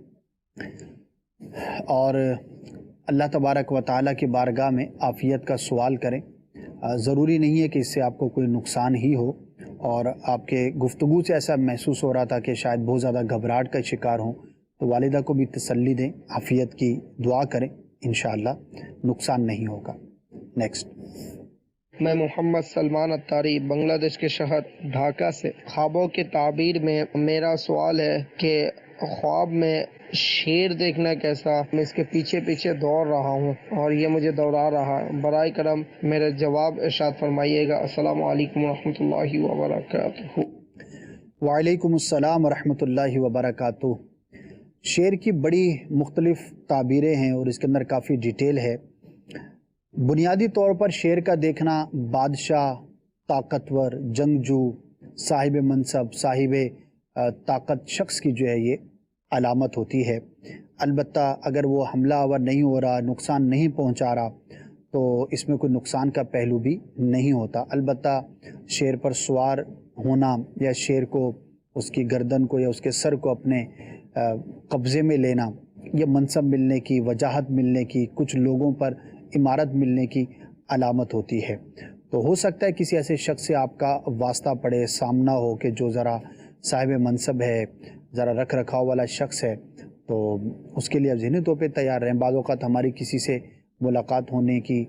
اور اللہ تبارک و تعالیٰ کی بارگاہ میں عافیت کا سوال کریں. ضروری نہیں ہے کہ اس سے آپ کو کوئی نقصان ہی ہو، اور آپ کے گفتگو سے ایسا محسوس ہو رہا تھا کہ شاید بہت زیادہ گھبراہٹ کا شکار ہوں، تو والدہ کو بھی تسلی دیں، عافیت کی دعا کریں، انشاءاللہ نقصان نہیں ہوگا. نیکسٹ. میں محمد سلمان اتاری بنگلہ دیش کے شہر ڈھاکہ سے. خوابوں کی تعبیر میں میرا سوال ہے کہ خواب میں شیر دیکھنا کیسا؟ میں اس کے پیچھے پیچھے دوڑ رہا ہوں اور یہ مجھے دوڑا رہا ہے. برائے کرم میرا جواب ارشاد فرمائیے گا. السلام علیکم ورحمۃ اللہ وبرکاتہ. وعلیکم السلام ورحمۃ اللہ وبرکاتہ. شیر کی بڑی مختلف تعبیریں ہیں اور اس کے اندر کافی ڈیٹیل ہے. بنیادی طور پر شیر کا دیکھنا بادشاہ، طاقتور، جنگجو، صاحب منصب، صاحب طاقت شخص کی جو ہے یہ علامت ہوتی ہے. البتہ اگر وہ حملہ آور نہیں ہو رہا، نقصان نہیں پہنچا رہا، تو اس میں کوئی نقصان کا پہلو بھی نہیں ہوتا. البتہ شیر پر سوار ہونا یا شیر کو، اس کی گردن کو یا اس کے سر کو اپنے قبضے میں لینا، یہ منصب ملنے کی، وجاہت ملنے کی، کچھ لوگوں پر عمارت ملنے کی علامت ہوتی ہے. تو ہو سکتا ہے کسی ایسے شخص سے آپ کا واسطہ پڑے، سامنا ہو کہ جو ذرا صاحب منصب ہے، ذرا رکھ رکھاؤ والا شخص ہے، تو اس کے لیے اب ذہنی طور پہ تیار رہیں. بعض اوقات ہماری کسی سے ملاقات ہونے کی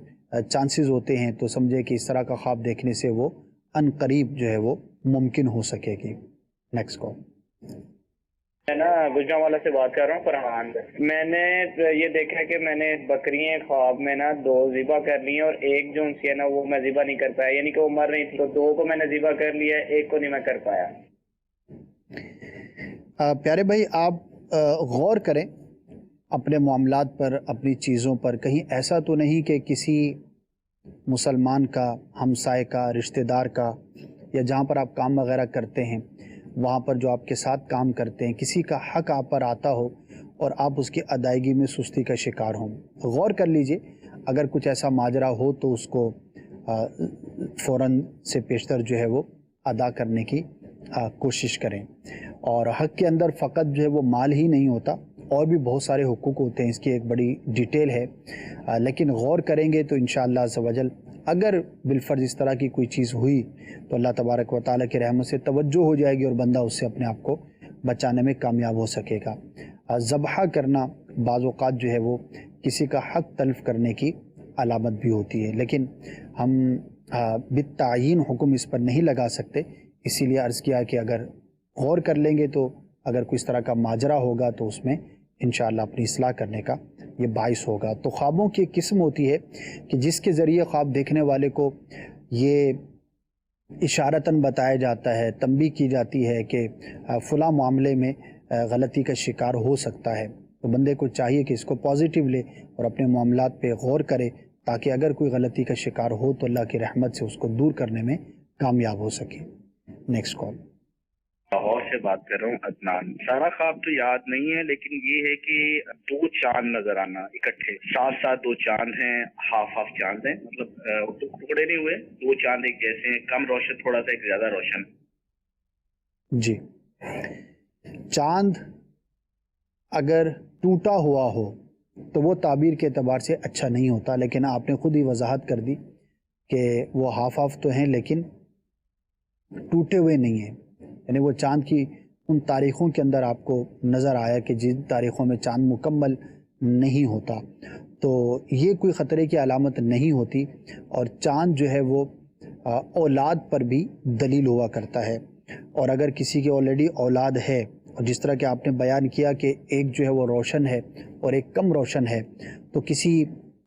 چانسز ہوتے ہیں، تو سمجھے کہ اس طرح کا خواب دیکھنے سے وہ ان قریب جو ہے وہ ممکن ہو سکے گی. Next call. میں نا گجرانوالہ سے بات کر رہا ہوں، فرحان. میں نے یہ دیکھا کہ میں نے بکریاں خواب میں نا 2 ذبح کر لی ہیں اور ایک جو ان سے ہے نا وہ میں ذبح نہیں کر پایا، یعنی کہ وہ مر رہی تھی، تو 2 کو میں نے ذبح کر لیا ہے، 1 کو نہیں میں کر پایا. پیارے بھائی، آپ غور کریں اپنے معاملات پر، اپنی چیزوں پر. کہیں ایسا تو نہیں کہ کسی مسلمان کا، ہمسائے کا، رشتہ دار کا، یا جہاں پر آپ کام وغیرہ کرتے ہیں وہاں پر جو آپ کے ساتھ کام کرتے ہیں، کسی کا حق آپ پر آتا ہو اور آپ اس کی ادائیگی میں سستی کا شکار ہوں. غور کر لیجئے، اگر کچھ ایسا ماجرا ہو تو اس کو فوراً سے پیشتر جو ہے وہ ادا کرنے کی کوشش کریں. اور حق کے اندر فقط جو ہے وہ مال ہی نہیں ہوتا، اور بھی بہت سارے حقوق ہوتے ہیں. اس کی ایک بڑی ڈیٹیل ہے، لیکن غور کریں گے تو انشاءاللہ عز و جل اگر بالفرض اس طرح کی کوئی چیز ہوئی تو اللہ تبارک و تعالیٰ کی رحمت سے توجہ ہو جائے گی اور بندہ اس سے اپنے آپ کو بچانے میں کامیاب ہو سکے گا. ذبح کرنا بعض اوقات جو ہے وہ کسی کا حق تلف کرنے کی علامت بھی ہوتی ہے، لیکن ہم بالتعین حکم اس پر نہیں لگا سکتے. اسی لیے عرض کیا کہ اگر غور کر لیں گے تو اگر کوئی اس طرح کا ماجرا ہوگا تو اس میں انشاءاللہ اپنی اصلاح کرنے کا یہ باعث ہوگا. تو خوابوں کی ایک قسم ہوتی ہے کہ جس کے ذریعے خواب دیکھنے والے کو یہ اشارتاً بتایا جاتا ہے، تنبیہ کی جاتی ہے کہ فلاں معاملے میں غلطی کا شکار ہو سکتا ہے. تو بندے کو چاہیے کہ اس کو پازیٹیو لے اور اپنے معاملات پہ غور کرے، تاکہ اگر کوئی غلطی کا شکار ہو تو اللہ کی رحمت سے اس کو دور کرنے میں کامیاب ہو سکے. Next call. لاہور سے بات کر رہا ہوں، عدنان. سارا خواب تو یاد نہیں ہے، لیکن یہ ہے کہ 2 چاند نظر آنا اکٹھے، ساتھ 2 چاند ہیں، ہاف چاند ہیں، مطلب ٹکڑے نہیں ہوئے، 2 چاند ایک جیسے ہیں، کم روشن تھوڑا سا، ایک زیادہ روشن. جی، چاند اگر ٹوٹا ہوا ہو تو وہ تعبیر کے اعتبار سے اچھا نہیں ہوتا، لیکن آپ نے خود ہی وضاحت کر دی کہ وہ ہاف تو ہیں لیکن ٹوٹے ہوئے نہیں ہیں. یعنی وہ چاند کی ان تاریخوں کے اندر آپ کو نظر آیا کہ جن تاریخوں میں چاند مکمل نہیں ہوتا، تو یہ کوئی خطرے کی علامت نہیں ہوتی. اور چاند جو ہے وہ اولاد پر بھی دلیل ہوا کرتا ہے، اور اگر کسی کی آلریڈی اولاد ہے اور جس طرح کہ آپ نے بیان کیا کہ ایک جو ہے وہ روشن ہے اور ایک کم روشن ہے، تو کسی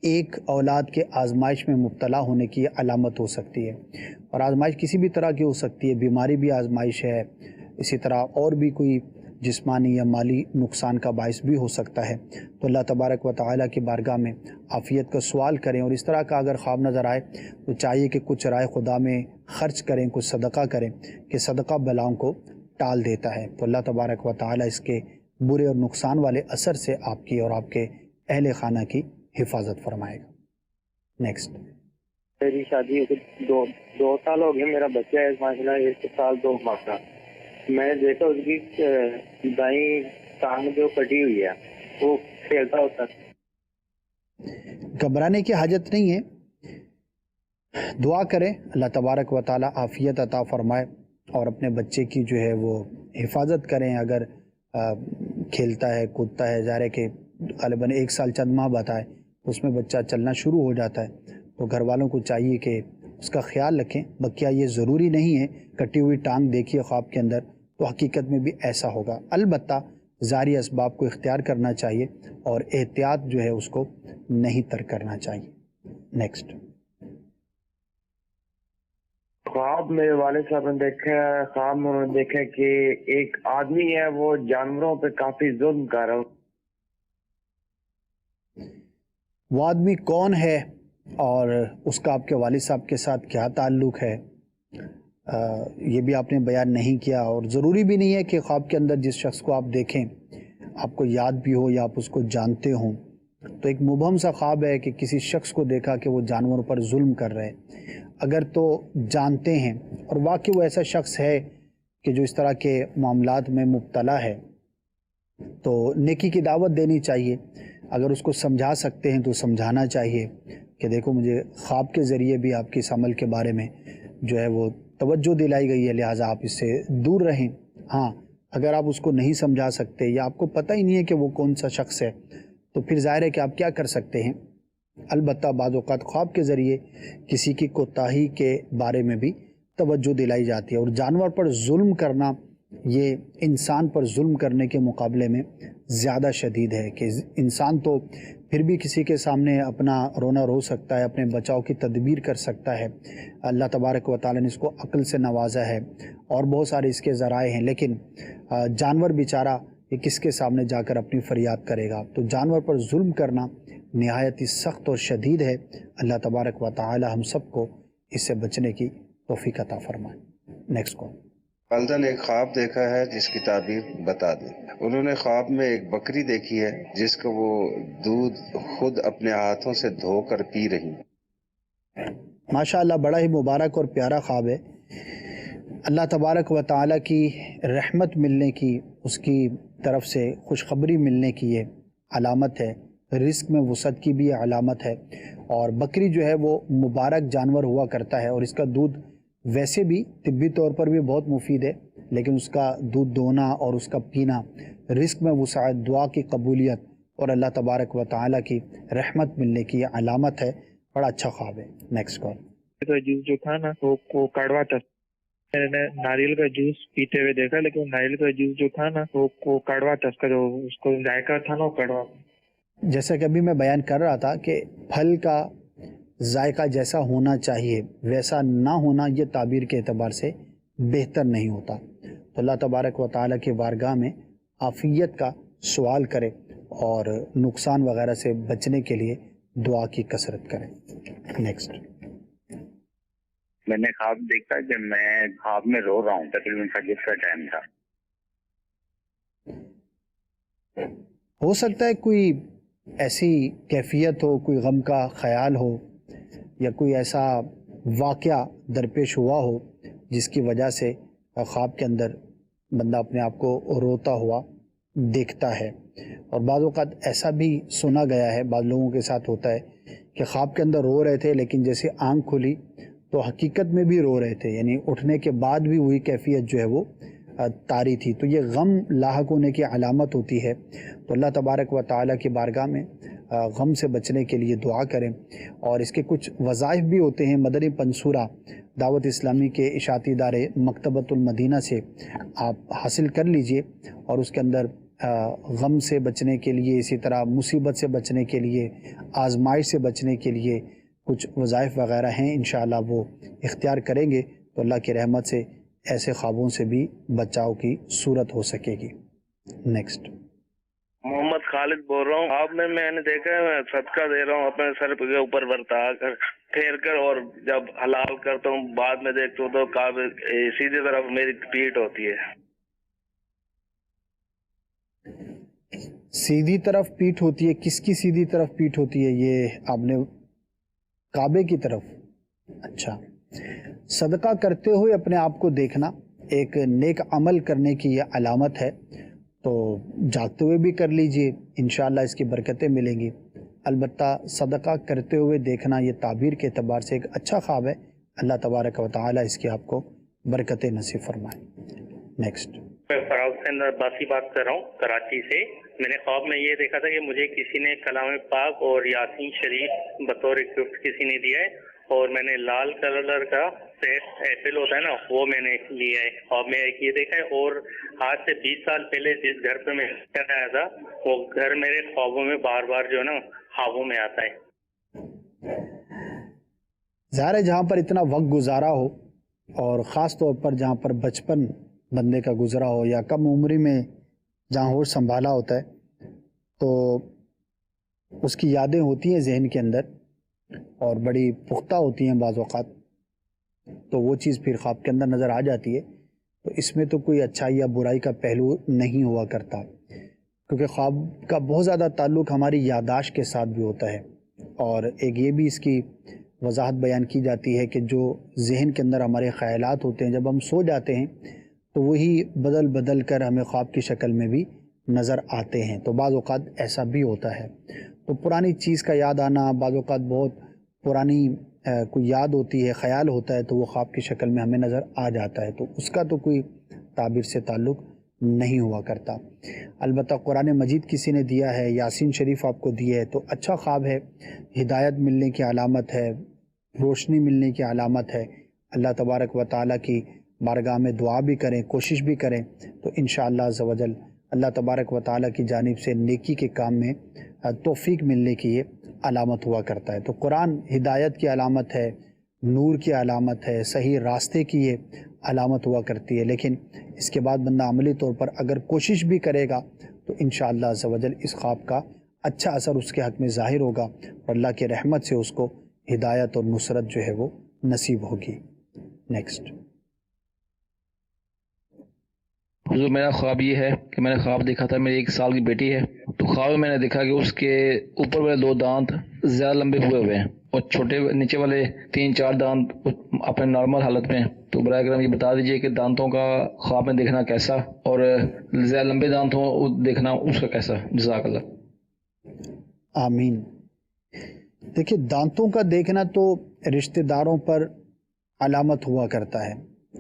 ایک اولاد کے آزمائش میں مبتلا ہونے کی علامت ہو سکتی ہے، اور آزمائش کسی بھی طرح کی ہو سکتی ہے، بیماری بھی آزمائش ہے، اسی طرح اور بھی کوئی جسمانی یا مالی نقصان کا باعث بھی ہو سکتا ہے۔ تو اللہ تبارک و تعالیٰ کی بارگاہ میں عافیت کا سوال کریں، اور اس طرح کا اگر خواب نظر آئے تو چاہیے کہ کچھ رائے خدا میں خرچ کریں، کچھ صدقہ کریں، کہ صدقہ بلاؤں کو ٹال دیتا ہے۔ تو اللہ تبارک و تعالیٰ اس کے برے اور نقصان والے اثر سے آپ کی اور آپ کے اہل خانہ کی حفاظت فرمائے گا۔ نیکسٹ۔ میری شادی دو سال ہو گئے، میرا بچہ ہے ماشاء اللہ 1 سال 2 ماہ کا۔ میں نے دیکھا اس کی دائیں ٹانگ جو کٹی ہوئی ہے، وہ کھیلتا ہوتا ہے۔ گھبرانے کی حاجت نہیں ہے، دعا کریں اللہ تبارک و تعالیٰ عافیت عطا فرمائے اور اپنے بچے کی جو ہے وہ حفاظت کریں۔ اگر کھیلتا ہے کودتا ہے، ظاہر ہے کہ غالباً 1 سال چند ماہ بتائے اس میں بچہ چلنا شروع ہو جاتا ہے، تو گھر والوں کو چاہیے کہ اس کا خیال رکھیں۔ بقیہ یہ ضروری نہیں ہے کٹی ہوئی ٹانگ دیکھیے خواب کے اندر تو حقیقت میں بھی ایسا ہوگا، البتہ ظاہری اسباب کو اختیار کرنا چاہیے اور احتیاط جو ہے اس کو نہیں ترک کرنا چاہیے۔ نیکسٹ۔ خواب میرے والد صاحب نے دیکھا ہے، خواب میں انہوں نے دیکھا کہ ایک آدمی ہے وہ جانوروں پہ کافی ظلم کر رہا ہے۔ وہ آدمی کون ہے اور اس کا آپ کے والد صاحب کے ساتھ کیا تعلق ہے، یہ بھی آپ نے بیان نہیں کیا، اور ضروری بھی نہیں ہے کہ خواب کے اندر جس شخص کو آپ دیکھیں آپ کو یاد بھی ہو یا آپ اس کو جانتے ہوں۔ تو ایک مبہم سا خواب ہے کہ کسی شخص کو دیکھا کہ وہ جانوروں پر ظلم کر رہے، اگر تو جانتے ہیں اور واقعی وہ ایسا شخص ہے کہ جو اس طرح کے معاملات میں مبتلا ہے تو نیکی کی دعوت دینی چاہیے۔ اگر اس کو سمجھا سکتے ہیں تو سمجھانا چاہیے کہ دیکھو مجھے خواب کے ذریعے بھی آپ کے اس عمل کے بارے میں جو ہے وہ توجہ دلائی گئی ہے، لہٰذا آپ اس سے دور رہیں۔ ہاں اگر آپ اس کو نہیں سمجھا سکتے یا آپ کو پتہ ہی نہیں ہے کہ وہ کون سا شخص ہے تو پھر ظاہر ہے کہ آپ کیا کر سکتے ہیں، البتہ بعض اوقات خواب کے ذریعے کسی کی کوتاہی کے بارے میں بھی توجہ دلائی جاتی ہے، اور جانور پر ظلم کرنا یہ انسان پر ظلم کرنے کے مقابلے میں زیادہ شدید ہے، کہ انسان تو پھر بھی کسی کے سامنے اپنا رونا رو سکتا ہے، اپنے بچاؤ کی تدبیر کر سکتا ہے، اللہ تبارک و تعالیٰ نے اس کو عقل سے نوازا ہے اور بہت سارے اس کے ذرائع ہیں، لیکن جانور بیچارہ یہ کس کے سامنے جا کر اپنی فریاد کرے گا؟ تو جانور پر ظلم کرنا نہایت ہی سخت اور شدید ہے۔ اللہ تبارک و تعالیٰ ہم سب کو اس سے بچنے کی توفیق عطا فرمائے۔ Next call. والدہ نے ایک خواب دیکھا ہے جس کی تعبیر بتا دیں۔ انہوں نے خواب میں ایک بکری دیکھی ہے جس کو وہ دودھ خود اپنے ہاتھوں سے دھو کر پی رہی۔ ماشاءاللہ بڑا ہی مبارک اور پیارا خواب ہے۔ اللہ تبارک و تعالیٰ کی رحمت ملنے کی، اس کی طرف سے خوشخبری ملنے کی یہ علامت ہے، رزق میں وسعت کی بھی یہ علامت ہے، اور بکری جو ہے وہ مبارک جانور ہوا کرتا ہے، اور اس کا دودھ ویسے بھی طبی طور پر بھی بہت مفید ہے، لیکن اس کا دودھ دونا اور اس کا پینا رزق میں وسعت، دعا کی قبولیت اور اللہ تبارک و تعالیٰ کی رحمت ملنے کی یہ علامت ہے۔ بڑا اچھا خواب ہے۔ Next call. تو جوس جو تھا نا وہ کڑوا تھا، میں نے ناریل کا جوس پیتے ہوئے دیکھا، لیکن ناریل کا جوس جو تھا نا وہ کڑوا تھا، اس کا جو اس کو ذائقہ تھا نا وہ کڑوا۔ جیسا کہ ابھی میں بیان کر رہا تھا کہ پھل کا ذائقہ جیسا ہونا چاہیے ویسا نہ ہونا یہ تعبیر کے اعتبار سے بہتر نہیں ہوتا۔ تو اللہ تبارک و تعالیٰ کی بارگاہ میں عافیت کا سوال کرے اور نقصان وغیرہ سے بچنے کے لیے دعا کی کثرت کریں۔ نیکسٹ۔ میں نے خواب دیکھا کہ میں خواب میں رو رہا ہوں، تقریباً فجر کا ٹائم تھا۔ ہو سکتا ہے کوئی ایسی کیفیت ہو، کوئی غم کا خیال ہو یا کوئی ایسا واقعہ درپیش ہوا ہو جس کی وجہ سے خواب کے اندر بندہ اپنے آپ کو روتا ہوا دیکھتا ہے، اور بعض اوقات ایسا بھی سنا گیا ہے، بعض لوگوں کے ساتھ ہوتا ہے کہ خواب کے اندر رو رہے تھے لیکن جیسے آنکھ کھلی تو حقیقت میں بھی رو رہے تھے، یعنی اٹھنے کے بعد بھی وہی کیفیت جو ہے وہ طاری تھی۔ تو یہ غم لاحق ہونے کی علامت ہوتی ہے۔ تو اللہ تبارک و تعالیٰ کی بارگاہ میں غم سے بچنے کے لیے دعا کریں، اور اس کے کچھ وظائف بھی ہوتے ہیں۔ مدنی پنصورہ دعوت اسلامی کے اشاعتی ادارے مکتبۃ المدینہ سے آپ حاصل کر لیجئے، اور اس کے اندر غم سے بچنے کے لیے، اسی طرح مصیبت سے بچنے کے لیے، آزمائش سے بچنے کے لیے کچھ وظائف وغیرہ ہیں، انشاءاللہ وہ اختیار کریں گے تو اللہ کی رحمت سے ایسے خوابوں سے بھی بچاؤ کی صورت ہو سکے گی۔ نیکسٹ محمد خالد بول رہا ہوں۔ آپ میں نے دیکھا ہے میں صدقہ دے رہا ہوں اپنے سر کے اوپر برتا کر پھیر کر، اور جب حلال کرتا ہوں بعد میں دیکھتا ہوں تو کعبے سیدھی طرف میری پیٹھ ہوتی ہے۔ سیدھی طرف پیٹھ ہوتی ہے؟ کس کی سیدھی طرف پیٹھ ہوتی ہے؟ یہ آپ نے کعبے کی طرف؟ اچھا، صدقہ کرتے ہوئے اپنے آپ کو دیکھنا ایک نیک عمل کرنے کی یہ علامت ہے، تو جاگتے ہوئے بھی کر لیجئے، انشاءاللہ اس کی برکتیں ملیں گی۔ البتہ صدقہ کرتے ہوئے دیکھنا یہ تعبیر کے اعتبار سے ایک اچھا خواب ہے، اللہ تبارک و تعالی اس کی آپ کو برکتیں نصیب فرمائے۔ نیکسٹ میں فراز حسین عباسی بات کر رہا ہوں کراچی سے۔ میں نے خواب میں یہ دیکھا تھا کہ مجھے کسی نے کلام پاک اور یاسین شریف بطور گفٹ کسی نے دیا ہے، اور میں نے لال کلر کا سیٹ ایپل ہوتا ہے نا وہ میں نے لیا ہے، اور میں ایک یہ دیکھا ہے، اور آج سے 20 سال پہلے جس گھر پہ میں آیا تھا وہ گھر میرے خوابوں میں بار بار جو ہے نا خوابوں میں آتا ہے۔ ظاہر ہے جہاں پر اتنا وقت گزارا ہو، اور خاص طور پر جہاں پر بچپن بندے کا گزرا ہو یا کم عمری میں جہاں ہوش سنبھالا ہوتا ہے، تو اس کی یادیں ہوتی ہیں ذہن کے اندر اور بڑی پختہ ہوتی ہیں بعض اوقات، تو وہ چیز پھر خواب کے اندر نظر آ جاتی ہے۔ تو اس میں تو کوئی اچھائی یا برائی کا پہلو نہیں ہوا کرتا، کیونکہ خواب کا بہت زیادہ تعلق ہماری یادداشت کے ساتھ بھی ہوتا ہے، اور ایک یہ بھی اس کی وضاحت بیان کی جاتی ہے کہ جو ذہن کے اندر ہمارے خیالات ہوتے ہیں جب ہم سو جاتے ہیں تو وہی بدل بدل کر ہمیں خواب کی شکل میں بھی نظر آتے ہیں، تو بعض اوقات ایسا بھی ہوتا ہے۔ تو پرانی چیز کا یاد آنا، بعض اوقات بہت پرانی کوئی یاد ہوتی ہے، خیال ہوتا ہے، تو وہ خواب کی شکل میں ہمیں نظر آ جاتا ہے، تو اس کا تو کوئی تعبیر سے تعلق نہیں ہوا کرتا۔ البتہ قرآن مجید کسی نے دیا ہے، یاسین شریف آپ کو دی ہے، تو اچھا خواب ہے، ہدایت ملنے کی علامت ہے، روشنی ملنے کی علامت ہے۔ اللہ تبارک و تعالیٰ کی بارگاہ میں دعا بھی کریں، کوشش بھی کریں، تو انشاءاللہ عز و جل اللہ تبارک و تعالیٰ کی جانب سے نیکی کے کام میں توفیق ملنے کی یہ علامت ہوا کرتا ہے۔ تو قرآن ہدایت کی علامت ہے، نور کی علامت ہے، صحیح راستے کی یہ علامت ہوا کرتی ہے، لیکن اس کے بعد بندہ عملی طور پر اگر کوشش بھی کرے گا تو انشاءاللہ عز و جل اس خواب کا اچھا اثر اس کے حق میں ظاہر ہوگا، اور اللہ کی رحمت سے اس کو ہدایت اور نصرت جو ہے وہ نصیب ہوگی۔ نیکسٹ حضور، میرا خواب یہ ہے کہ میں نے خواب دیکھا تھا میری 1 سال کی بیٹی ہے، تو خواب میں نے دیکھا کہ اس کے اوپر والے 2 دانت زیادہ لمبے ہوئے ہوئے ہیں اور چھوٹے نیچے والے 3-4 دانت اپنے نارمل حالت میں۔ تو براہ کرم یہ بتا دیجئے کہ دانتوں کا خواب میں دیکھنا کیسا، اور زیادہ لمبے دانت ہوں دیکھنا اس کا کیسا؟ جزاک اللہ۔ آمین۔ دیکھیے، دانتوں کا دیکھنا تو رشتہ داروں پر علامت ہوا کرتا ہے۔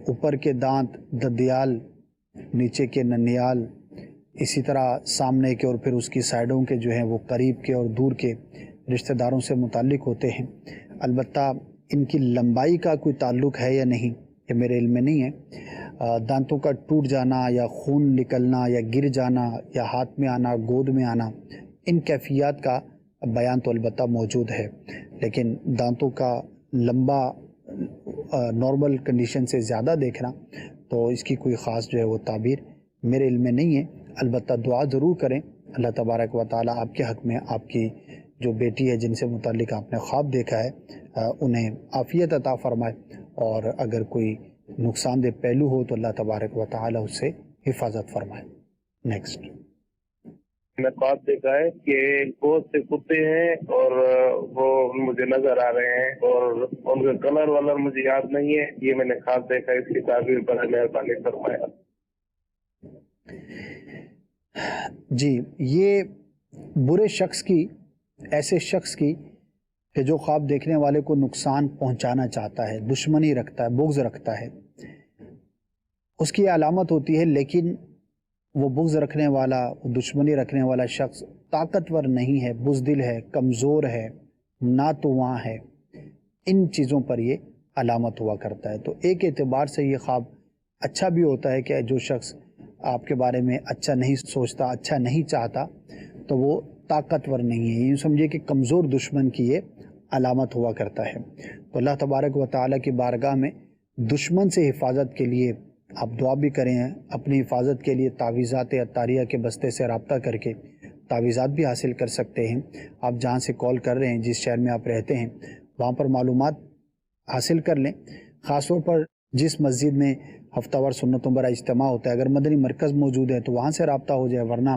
اوپر کے دانت ددیال، نیچے کے ننیال، اسی طرح سامنے کے اور پھر اس کی سائڈوں کے جو ہیں وہ قریب کے اور دور کے رشتہ داروں سے متعلق ہوتے ہیں۔ البتہ ان کی لمبائی کا کوئی تعلق ہے یا نہیں یہ میرے علم میں نہیں ہے۔ دانتوں کا ٹوٹ جانا یا خون نکلنا یا گر جانا یا ہاتھ میں آنا، گود میں آنا، ان کیفیات کا بیان تو البتہ موجود ہے، لیکن دانتوں کا لمبا نارمل کنڈیشن سے زیادہ دیکھنا تو اس کی کوئی خاص جو ہے وہ تعبیر میرے علم میں نہیں ہے۔ البتہ دعا ضرور کریں، اللہ تبارک و تعالیٰ آپ کے حق میں آپ کی جو بیٹی ہے جن سے متعلق آپ نے خواب دیکھا ہے انہیں عافیت عطا فرمائے، اور اگر کوئی نقصان دہ پہلو ہو تو اللہ تبارک و تعالیٰ اس سے حفاظت فرمائے۔ نیکسٹ میں خواب دیکھا ہے کہ بہت سے کتے ہیں اور وہ مجھے نظر آ رہے ہیں، اور ان کا کلر والر مجھے یاد نہیں ہے، یہ میں نے خواب دیکھا ہے، اس کی تعبیر پر مہربانی فرمایا۔ جی، یہ برے شخص کی، ایسے شخص کی کہ جو خواب دیکھنے والے کو نقصان پہنچانا چاہتا ہے، دشمنی رکھتا ہے، بغض رکھتا ہے، اس کی علامت ہوتی ہے۔ لیکن وہ بغض رکھنے والا، دشمنی رکھنے والا شخص طاقتور نہیں ہے، بزدل ہے، کمزور ہے، ناتواں ہے، ان چیزوں پر یہ علامت ہوا کرتا ہے. تو ایک اعتبار سے یہ خواب اچھا بھی ہوتا ہے کہ جو شخص آپ کے بارے میں اچھا نہیں سوچتا، اچھا نہیں چاہتا، تو وہ طاقتور نہیں ہے، یوں سمجھے کہ کمزور دشمن کی یہ علامت ہوا کرتا ہے. تو اللہ تبارک و تعالیٰ کی بارگاہ میں دشمن سے حفاظت کے لیے آپ دعا بھی کریں. اپنی حفاظت کے لیے تعویذات عطاریہ کے بستے سے رابطہ کر کے تعویذات بھی حاصل کر سکتے ہیں. آپ جہاں سے کال کر رہے ہیں، جس شہر میں آپ رہتے ہیں، وہاں پر معلومات حاصل کر لیں. خاص طور پر جس مسجد میں ہفتہ وار سنتوں برا اجتماع ہوتا ہے، اگر مدنی مرکز موجود ہے تو وہاں سے رابطہ ہو جائے، ورنہ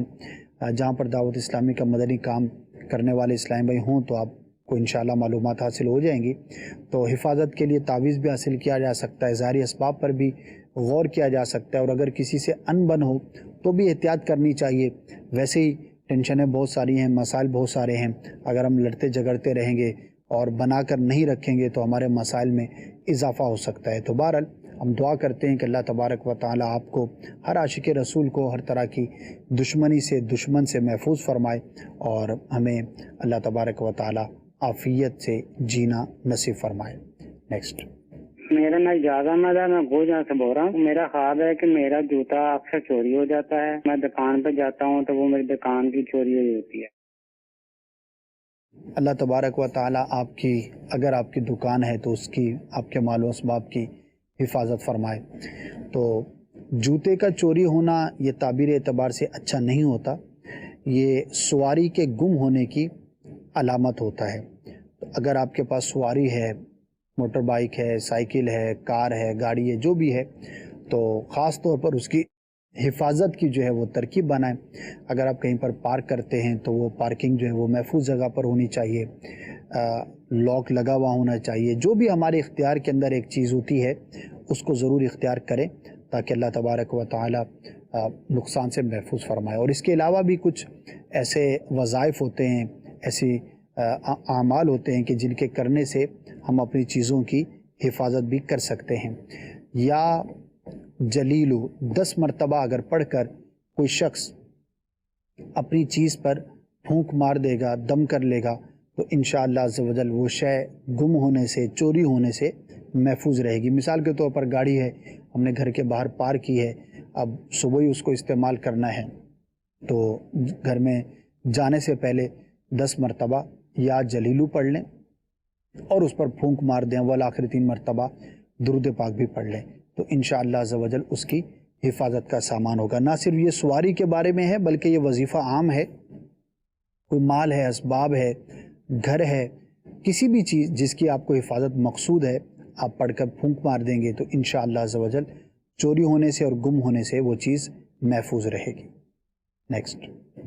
جہاں پر دعوت اسلامی کا مدنی کام کرنے والے اسلامی بھائی ہوں تو آپ کو انشاءاللہ معلومات حاصل ہو جائیں گی. تو حفاظت کے لیے تعویذ بھی حاصل کیا جا سکتا ہے، ظاہری اسباب پر بھی غور کیا جا سکتا ہے، اور اگر کسی سے انبن ہو تو بھی احتیاط کرنی چاہیے. ویسے ہی ٹینشنیں بہت ساری ہیں، مسائل بہت سارے ہیں. اگر ہم لڑتے جھگڑتے رہیں گے اور بنا کر نہیں رکھیں گے تو ہمارے مسائل میں اضافہ ہو سکتا ہے. تو بہرحال ہم دعا کرتے ہیں کہ اللہ تبارک و تعالیٰ آپ کو، ہر عاشق رسول کو، ہر طرح کی دشمنی سے، دشمن سے محفوظ فرمائے، اور ہمیں اللہ تبارک و تعالیٰ عافیت سے جینا نصیب فرمائے. نیکسٹ. میرا نام اجازت احمد ہے، میں گوجران سے بول رہا ہوں. میرا خواب ہے کہ میرا جوتا اکثر چوری ہو جاتا ہے. میں دکان پہ جاتا ہوں تو وہ میری دکان کی چوری ہوئی ہوتی ہے. اللہ تبارک و تعالیٰ آپ کی، اگر آپ کی دکان ہے تو اس کی، آپ کے مال و اسباب کی حفاظت فرمائے. تو جوتے کا چوری ہونا یہ تعبیر اعتبار سے اچھا نہیں ہوتا، یہ سواری کے گم ہونے کی علامت ہوتا ہے. تو اگر آپ کے پاس سواری ہے، موٹر بائک ہے، سائیکل ہے، کار ہے، گاڑی ہے، جو بھی ہے، تو خاص طور پر اس کی حفاظت کی جو ہے وہ ترکیب بنائیں. اگر آپ کہیں پر پارک کرتے ہیں تو وہ پارکنگ جو ہے وہ محفوظ جگہ پر ہونی چاہیے، لاک لگا ہوا ہونا چاہیے. جو بھی ہمارے اختیار کے اندر ایک چیز ہوتی ہے اس کو ضرور اختیار کریں تاکہ اللہ تبارک و تعالیٰ نقصان سے محفوظ فرمائے. اور اس کے علاوہ بھی کچھ ایسے وظائف ہوتے ہیں، ایسی اعمال ہوتے ہیں کہ جن کے کرنے سے ہم اپنی چیزوں کی حفاظت بھی کر سکتے ہیں. یا جلیلو 10 مرتبہ اگر پڑھ کر کوئی شخص اپنی چیز پر پھونک مار دے گا، دم کر لے گا، تو انشاءاللہ عز و جل وہ شے گم ہونے سے، چوری ہونے سے محفوظ رہے گی. مثال کے طور پر گاڑی ہے، ہم نے گھر کے باہر پارک کی ہے، اب صبح ہی اس کو استعمال کرنا ہے، تو گھر میں جانے سے پہلے 10 مرتبہ یا جلیلو پڑھ لیں اور اس پر پھونک مار دیں، والآخر 3 مرتبہ درود پاک بھی پڑھ لیں، تو انشاءاللہ عز و جل اس کی حفاظت کا سامان ہوگا. نہ صرف یہ سواری کے بارے میں ہے بلکہ یہ وظیفہ عام ہے. کوئی مال ہے، اسباب ہے، گھر ہے، کسی بھی چیز جس کی آپ کو حفاظت مقصود ہے، آپ پڑھ کر پھونک مار دیں گے تو انشاءاللہ عز و جل چوری ہونے سے اور گم ہونے سے وہ چیز محفوظ رہے گی. نیکسٹ.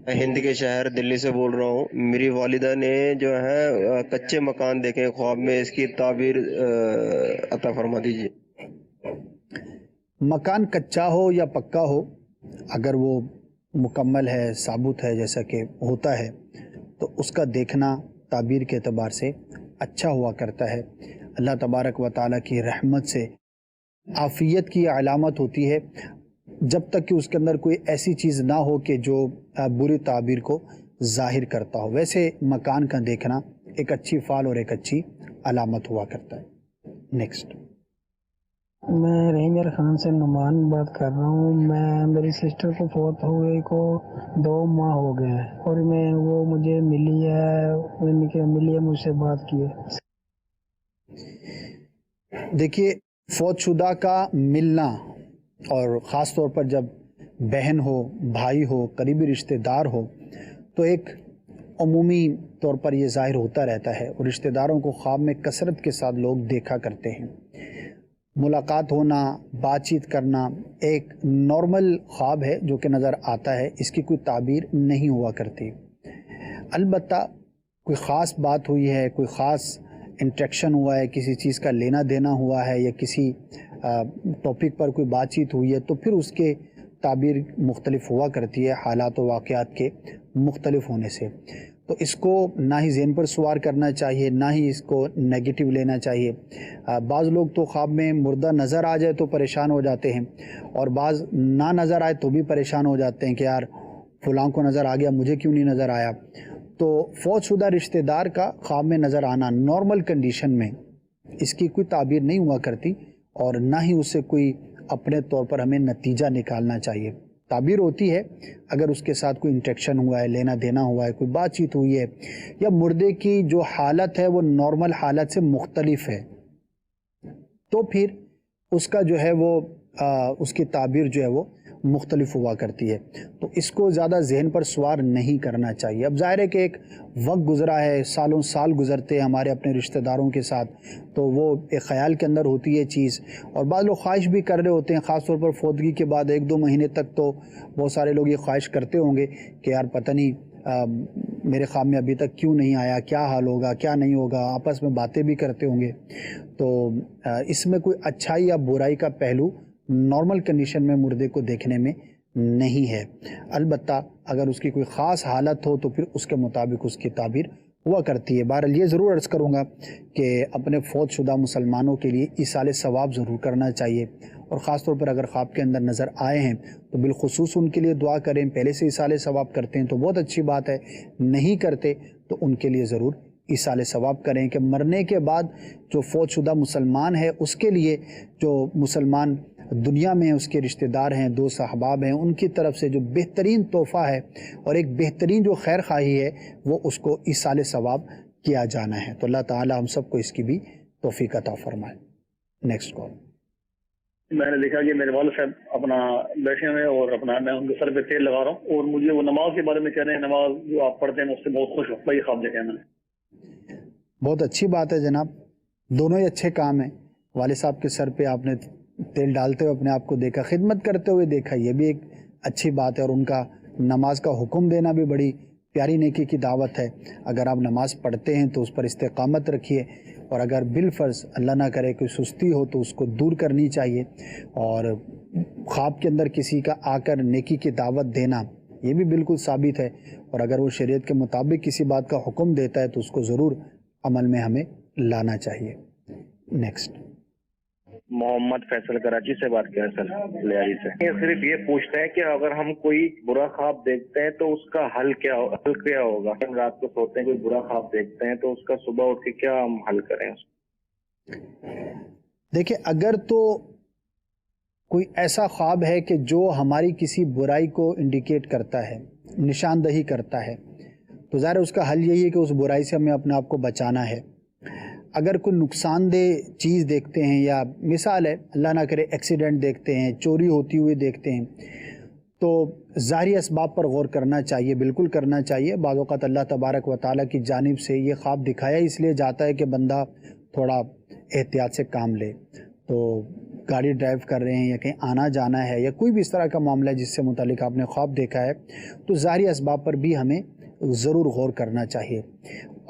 ہند کے شہر دلی سے بول رہا ہوں. میری والدہ نے جو ہے کچے مکان دیکھے خواب میں، اس کی تعبیر عطا فرما دیجیے. مکان کچا ہو یا پکا ہو، اگر وہ مکمل ہے، ثابت ہے جیسا کہ ہوتا ہے، تو اس کا دیکھنا تعبیر کے اعتبار سے اچھا ہوا کرتا ہے. اللہ تبارک و تعالیٰ کی رحمت سے عافیت کی علامت ہوتی ہے جب تک کہ اس کے اندر کوئی ایسی چیز نہ ہو کہ جو بری تعبیر کو ظاہر کرتا ہو. ویسے مکان کا دیکھنا ایک اچھی فعل اور ایک اچھی علامت ہوا کرتا ہے. نیکسٹ. میں رینجر خان سے نعمان بات کر رہا ہوں. میری سسٹر کو فوت ہوئے کو 2 ماہ ہو گئے ہیں اور وہ مجھے ملی ہے مجھ سے بات کی ہے. دیکھیے، فوت شدہ کا ملنا، اور خاص طور پر جب بہن ہو، بھائی ہو، قریبی رشتہ دار ہو، تو ایک عمومی طور پر یہ ظاہر ہوتا رہتا ہے، اور رشتہ داروں کو خواب میں کثرت کے ساتھ لوگ دیکھا کرتے ہیں. ملاقات ہونا، بات چیت کرنا ایک نارمل خواب ہے جو کہ نظر آتا ہے، اس کی کوئی تعبیر نہیں ہوا کرتی. البتہ کوئی خاص بات ہوئی ہے، کوئی خاص انٹریکشن ہوا ہے، کسی چیز کا لینا دینا ہوا ہے، یا کسی ٹاپک پر کوئی بات چیت ہوئی ہے، تو پھر اس کے تعبیر مختلف ہوا کرتی ہے حالات و واقعات کے مختلف ہونے سے. تو اس کو نہ ہی ذہن پر سوار کرنا چاہیے، نہ ہی اس کو نیگیٹو لینا چاہیے. بعض لوگ تو خواب میں مردہ نظر آ جائے تو پریشان ہو جاتے ہیں، اور بعض نہ نظر آئے تو بھی پریشان ہو جاتے ہیں کہ یار فلاں کو نظر آ گیا، مجھے کیوں نہیں نظر آیا. تو فوت شدہ رشتہ دار کا خواب میں نظر آنا نارمل کنڈیشن میں اس کی کوئی تعبیر نہیں ہوا کرتی اور نہ ہی اس سے کوئی اپنے طور پر ہمیں نتیجہ نکالنا چاہیے۔ تعبیر ہوتی ہے اگر اس کے ساتھ کوئی انٹریکشن ہوا ہے، لینا دینا ہوا ہے، کوئی بات چیت ہوئی ہے، یا مردے کی جو حالت ہے وہ نارمل حالت سے مختلف ہے، تو پھر اس کا جو ہے وہ اس کی تعبیر جو ہے وہ مختلف ہوا کرتی ہے۔ تو اس کو زیادہ ذہن پر سوار نہیں کرنا چاہیے۔ اب ظاہر ہے کہ ایک وقت گزرا ہے، سالوں سال گزرتے ہیں ہمارے اپنے رشتہ داروں کے ساتھ، تو وہ ایک خیال کے اندر ہوتی ہے چیز، اور بعض لوگ خواہش بھی کر رہے ہوتے ہیں، خاص طور پر فوتگی کے بعد 1-2 مہینے تک تو بہت سارے لوگ یہ خواہش کرتے ہوں گے کہ یار پتہ نہیں میرے خواب میں ابھی تک کیوں نہیں آیا، کیا حال ہوگا، کیا نہیں ہوگا، آپس میں باتیں بھی کرتے ہوں گے۔ تو اس میں کوئی اچھائی یا برائی کا پہلو نارمل کنڈیشن میں مردے کو دیکھنے میں نہیں ہے۔ البتہ اگر اس کی کوئی خاص حالت ہو تو پھر اس کے مطابق اس کی تعبیر ہوا کرتی ہے۔ بہرحال یہ ضرور عرض کروں گا کہ اپنے فوت شدہ مسلمانوں کے لیے ایصال ثواب ضرور کرنا چاہیے، اور خاص طور پر اگر خواب کے اندر نظر آئے ہیں تو بالخصوص ان کے لیے دعا کریں۔ پہلے سے ایصال ثواب کرتے ہیں تو بہت اچھی بات ہے، نہیں کرتے تو ان کے لیے ضرور ایصال ثواب کریں کہ مرنے کے بعد جو فوت شدہ مسلمان ہے اس کے لیے جو مسلمان دنیا میں اس کے رشتہ دار ہیں، دوست احباب ہیں، ان کی طرف سے جو بہترین تحفہ ہے اور ایک بہترین جو خیر خواہی ہے وہ اس کو ایصال ثواب کیا جانا ہے۔ تو اللہ تعالی ہم سب کو اس کی بھی توفیق عطا فرمائے۔ Next call. میں نے دیکھا کہ میرے والد صاحب اپنا بیٹھے ہوئے اور اپنا میں ان کے سر پہ تیل لگا رہا ہوں، اور مجھے وہ نماز کے بارے میں کہہ رہے ہیں، نماز جو آپ پڑھتے ہیں اس سے بہت خوش ہوں، بھائی خواب دیکھا ہے میں نے۔ بہت اچھی بات ہے جناب، دونوں ہی اچھے کام ہیں۔ والد صاحب کے سر پہ آپ نے تیل ڈالتے ہوئے اپنے آپ کو دیکھا، خدمت کرتے ہوئے دیکھا، یہ بھی ایک اچھی بات ہے، اور ان کا نماز کا حکم دینا بھی بڑی پیاری نیکی کی دعوت ہے۔ اگر آپ نماز پڑھتے ہیں تو اس پر استقامت رکھیے، اور اگر بالفرض اللہ نہ کرے کوئی سستی ہو تو اس کو دور کرنی چاہیے، اور خواب کے اندر کسی کا آ کر نیکی کی دعوت دینا یہ بھی بالکل ثابت ہے، اور اگر وہ شریعت کے مطابق کسی بات کا حکم دیتا ہے تو اس کو ضرور عمل میں ہمیں لانا چاہیے۔ نیکسٹ۔ محمد فیصل کراچی سے بات کیا سر لیاری سے۔ صرف یہ پوچھتا ہے کہ اگر ہم کوئی برا خواب دیکھتے ہیں تو اس کا حل کیا ہوگا؟ ہم رات کو سوتے ہیں کوئی برا خواب دیکھتے ہیں تو اس کا صبح اٹھ کے کیا ہم حل کریں؟ دیکھیں، اگر تو کوئی ایسا خواب ہے کہ جو ہماری کسی برائی کو انڈیکیٹ کرتا ہے، نشاندہی کرتا ہے، تو ظاہر اس کا حل یہی ہے کہ اس برائی سے ہمیں اپنے آپ کو بچانا ہے۔ اگر کوئی نقصان دہ چیز دیکھتے ہیں، یا مثال ہے اللہ نہ کرے ایکسیڈنٹ دیکھتے ہیں، چوری ہوتی ہوئی دیکھتے ہیں، تو ظاہری اسباب پر غور کرنا چاہیے، بالکل کرنا چاہیے۔ بعض اوقات اللہ تبارک و تعالیٰ کی جانب سے یہ خواب دکھایا اس لیے جاتا ہے کہ بندہ تھوڑا احتیاط سے کام لے۔ تو گاڑی ڈرائیو کر رہے ہیں یا کہیں آنا جانا ہے یا کوئی بھی اس طرح کا معاملہ ہے جس سے متعلق آپ نے خواب دیکھا ہے، تو ظاہری اسباب پر بھی ہمیں ضرور غور کرنا چاہیے۔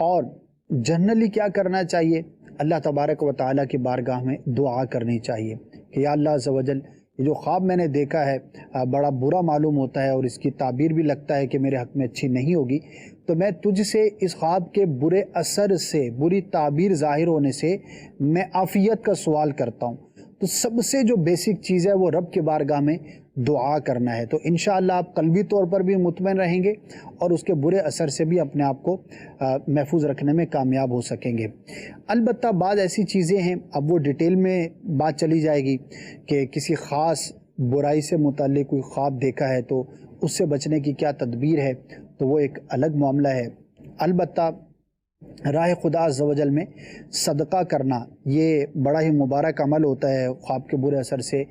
اور جنرلی کیا کرنا چاہیے؟ اللہ تبارک و تعالیٰ کی بارگاہ میں دعا کرنی چاہیے کہ یا اللہ عز و جل، یہ جو خواب میں نے دیکھا ہے بڑا برا معلوم ہوتا ہے اور اس کی تعبیر بھی لگتا ہے کہ میرے حق میں اچھی نہیں ہوگی، تو میں تجھ سے اس خواب کے برے اثر سے، بری تعبیر ظاہر ہونے سے میں عافیت کا سوال کرتا ہوں۔ تو سب سے جو بیسک چیز ہے وہ رب کے بارگاہ میں دعا کرنا ہے۔ تو انشاءاللہ آپ قلبی طور پر بھی مطمئن رہیں گے اور اس کے برے اثر سے بھی اپنے آپ کو محفوظ رکھنے میں کامیاب ہو سکیں گے۔ البتہ بعض ایسی چیزیں ہیں، اب وہ ڈیٹیل میں بات چلی جائے گی کہ کسی خاص برائی سے متعلق کوئی خواب دیکھا ہے تو اس سے بچنے کی کیا تدبیر ہے، تو وہ ایک الگ معاملہ ہے۔ البتہ راہ خدا عز و جل میں صدقہ کرنا یہ بڑا ہی مبارک عمل ہوتا ہے۔ خواب کے برے اثر سے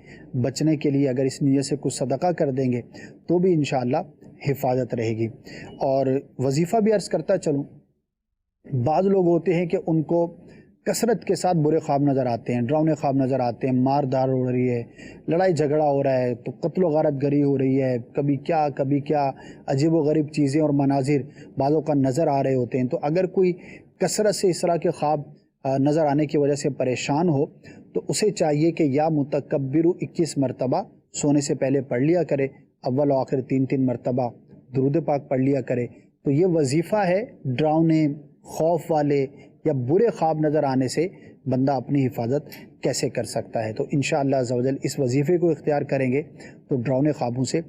بچنے کے لیے اگر اس نیت سے کچھ صدقہ کر دیں گے تو بھی انشاءاللہ حفاظت رہے گی۔ اور وظیفہ بھی عرض کرتا چلوں، بعض لوگ ہوتے ہیں کہ ان کو کثرت کے ساتھ برے خواب نظر آتے ہیں، ڈراؤنے خواب نظر آتے ہیں، مار دار ہو رہی ہے، لڑائی جھگڑا ہو رہا ہے، تو قتل و غارت گری ہو رہی ہے، کبھی کیا عجیب و غریب چیزیں اور مناظر بعضوں کا نظر آ رہے ہوتے ہیں۔ تو اگر کوئی کثرت سے اس طرح کے خواب نظر آنے کی وجہ سے پریشان ہو تو اسے چاہیے کہ یا متکبر 21 مرتبہ سونے سے پہلے پڑھ لیا کرے، اول و آخر 3 مرتبہ درود پاک پڑھ لیا کرے۔ تو یہ وظیفہ ہے، ڈراؤنے، خوف والے یا برے خواب نظر آنے سے بندہ اپنی حفاظت کیسے کر سکتا ہے۔ تو انشاءاللہ عز و جل اس وظیفے کو اختیار کریں گے تو ڈراؤنے خوابوں سے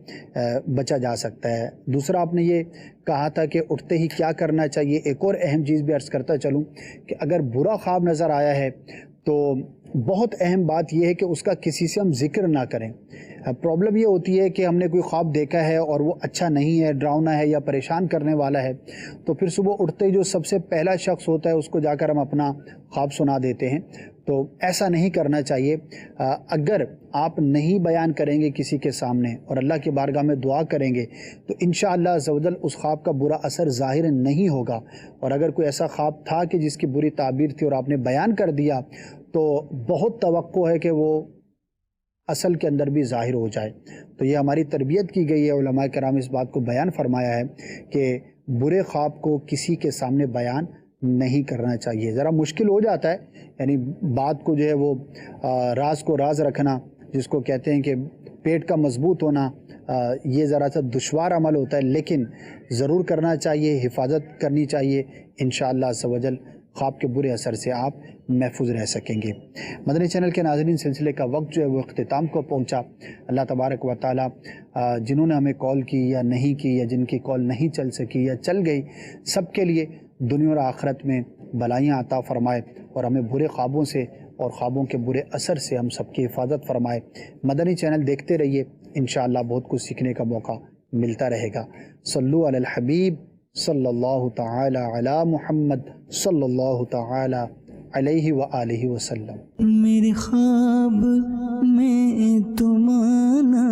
بچا جا سکتا ہے۔ دوسرا آپ نے یہ کہا تھا کہ اٹھتے ہی کیا کرنا چاہیے، ایک اور اہم چیز بھی عرض کرتا چلوں کہ اگر برا خواب نظر آیا ہے تو بہت اہم بات یہ ہے کہ اس کا کسی سے ہم ذکر نہ کریں. پرابلم یہ ہوتی ہے کہ ہم نے کوئی خواب دیکھا ہے اور وہ اچھا نہیں ہے، ڈراؤنا ہے یا پریشان کرنے والا ہے، تو پھر صبح اٹھتے ہی جو سب سے پہلا شخص ہوتا ہے اس کو جا کر ہم اپنا خواب سنا دیتے ہیں. تو ایسا نہیں کرنا چاہیے. اگر آپ نہیں بیان کریں گے کسی کے سامنے اور اللہ کی بارگاہ میں دعا کریں گے تو انشاءاللہ عز و جل اس خواب کا برا اثر ظاہر نہیں ہوگا. اور اگر کوئی ایسا خواب تھا کہ جس کی بری تعبیر تھی اور آپ نے بیان کر دیا تو بہت توقع ہے کہ وہ اصل کے اندر بھی ظاہر ہو جائے. تو یہ ہماری تربیت کی گئی ہے، علماء کرام اس بات کو بیان فرمایا ہے کہ برے خواب کو کسی کے سامنے بیان نہیں کرنا چاہیے. ذرا مشکل ہو جاتا ہے، یعنی بات کو جو ہے وہ راز کو راز رکھنا، جس کو کہتے ہیں کہ پیٹ کا مضبوط ہونا، یہ ذرا سا دشوار عمل ہوتا ہے، لیکن ضرور کرنا چاہیے، حفاظت کرنی چاہیے. انشاءاللہ عز و جل خواب کے برے اثر سے آپ محفوظ رہ سکیں گے. مدنی چینل کے ناظرین، سلسلے کا وقت جو ہے وہ اختتام کو پہنچا. اللہ تبارک و تعالی جنہوں نے ہمیں کال کی یا نہیں کی، یا جن کی کال نہیں چل سکی یا چل گئی، سب کے لیے دنیا اور آخرت میں بلائیاں عطا فرمائے اور ہمیں برے خوابوں سے اور خوابوں کے برے اثر سے ہم سب کی حفاظت فرمائے. مدنی چینل دیکھتے رہیے، انشاءاللہ بہت کچھ سیکھنے کا موقع ملتا رہے گا. صلو علی الحبیب صلی اللہ تعالی علی محمد صلی اللہ تعالی علیہ وآلہ وسلم. میرے خواب میں تم آنا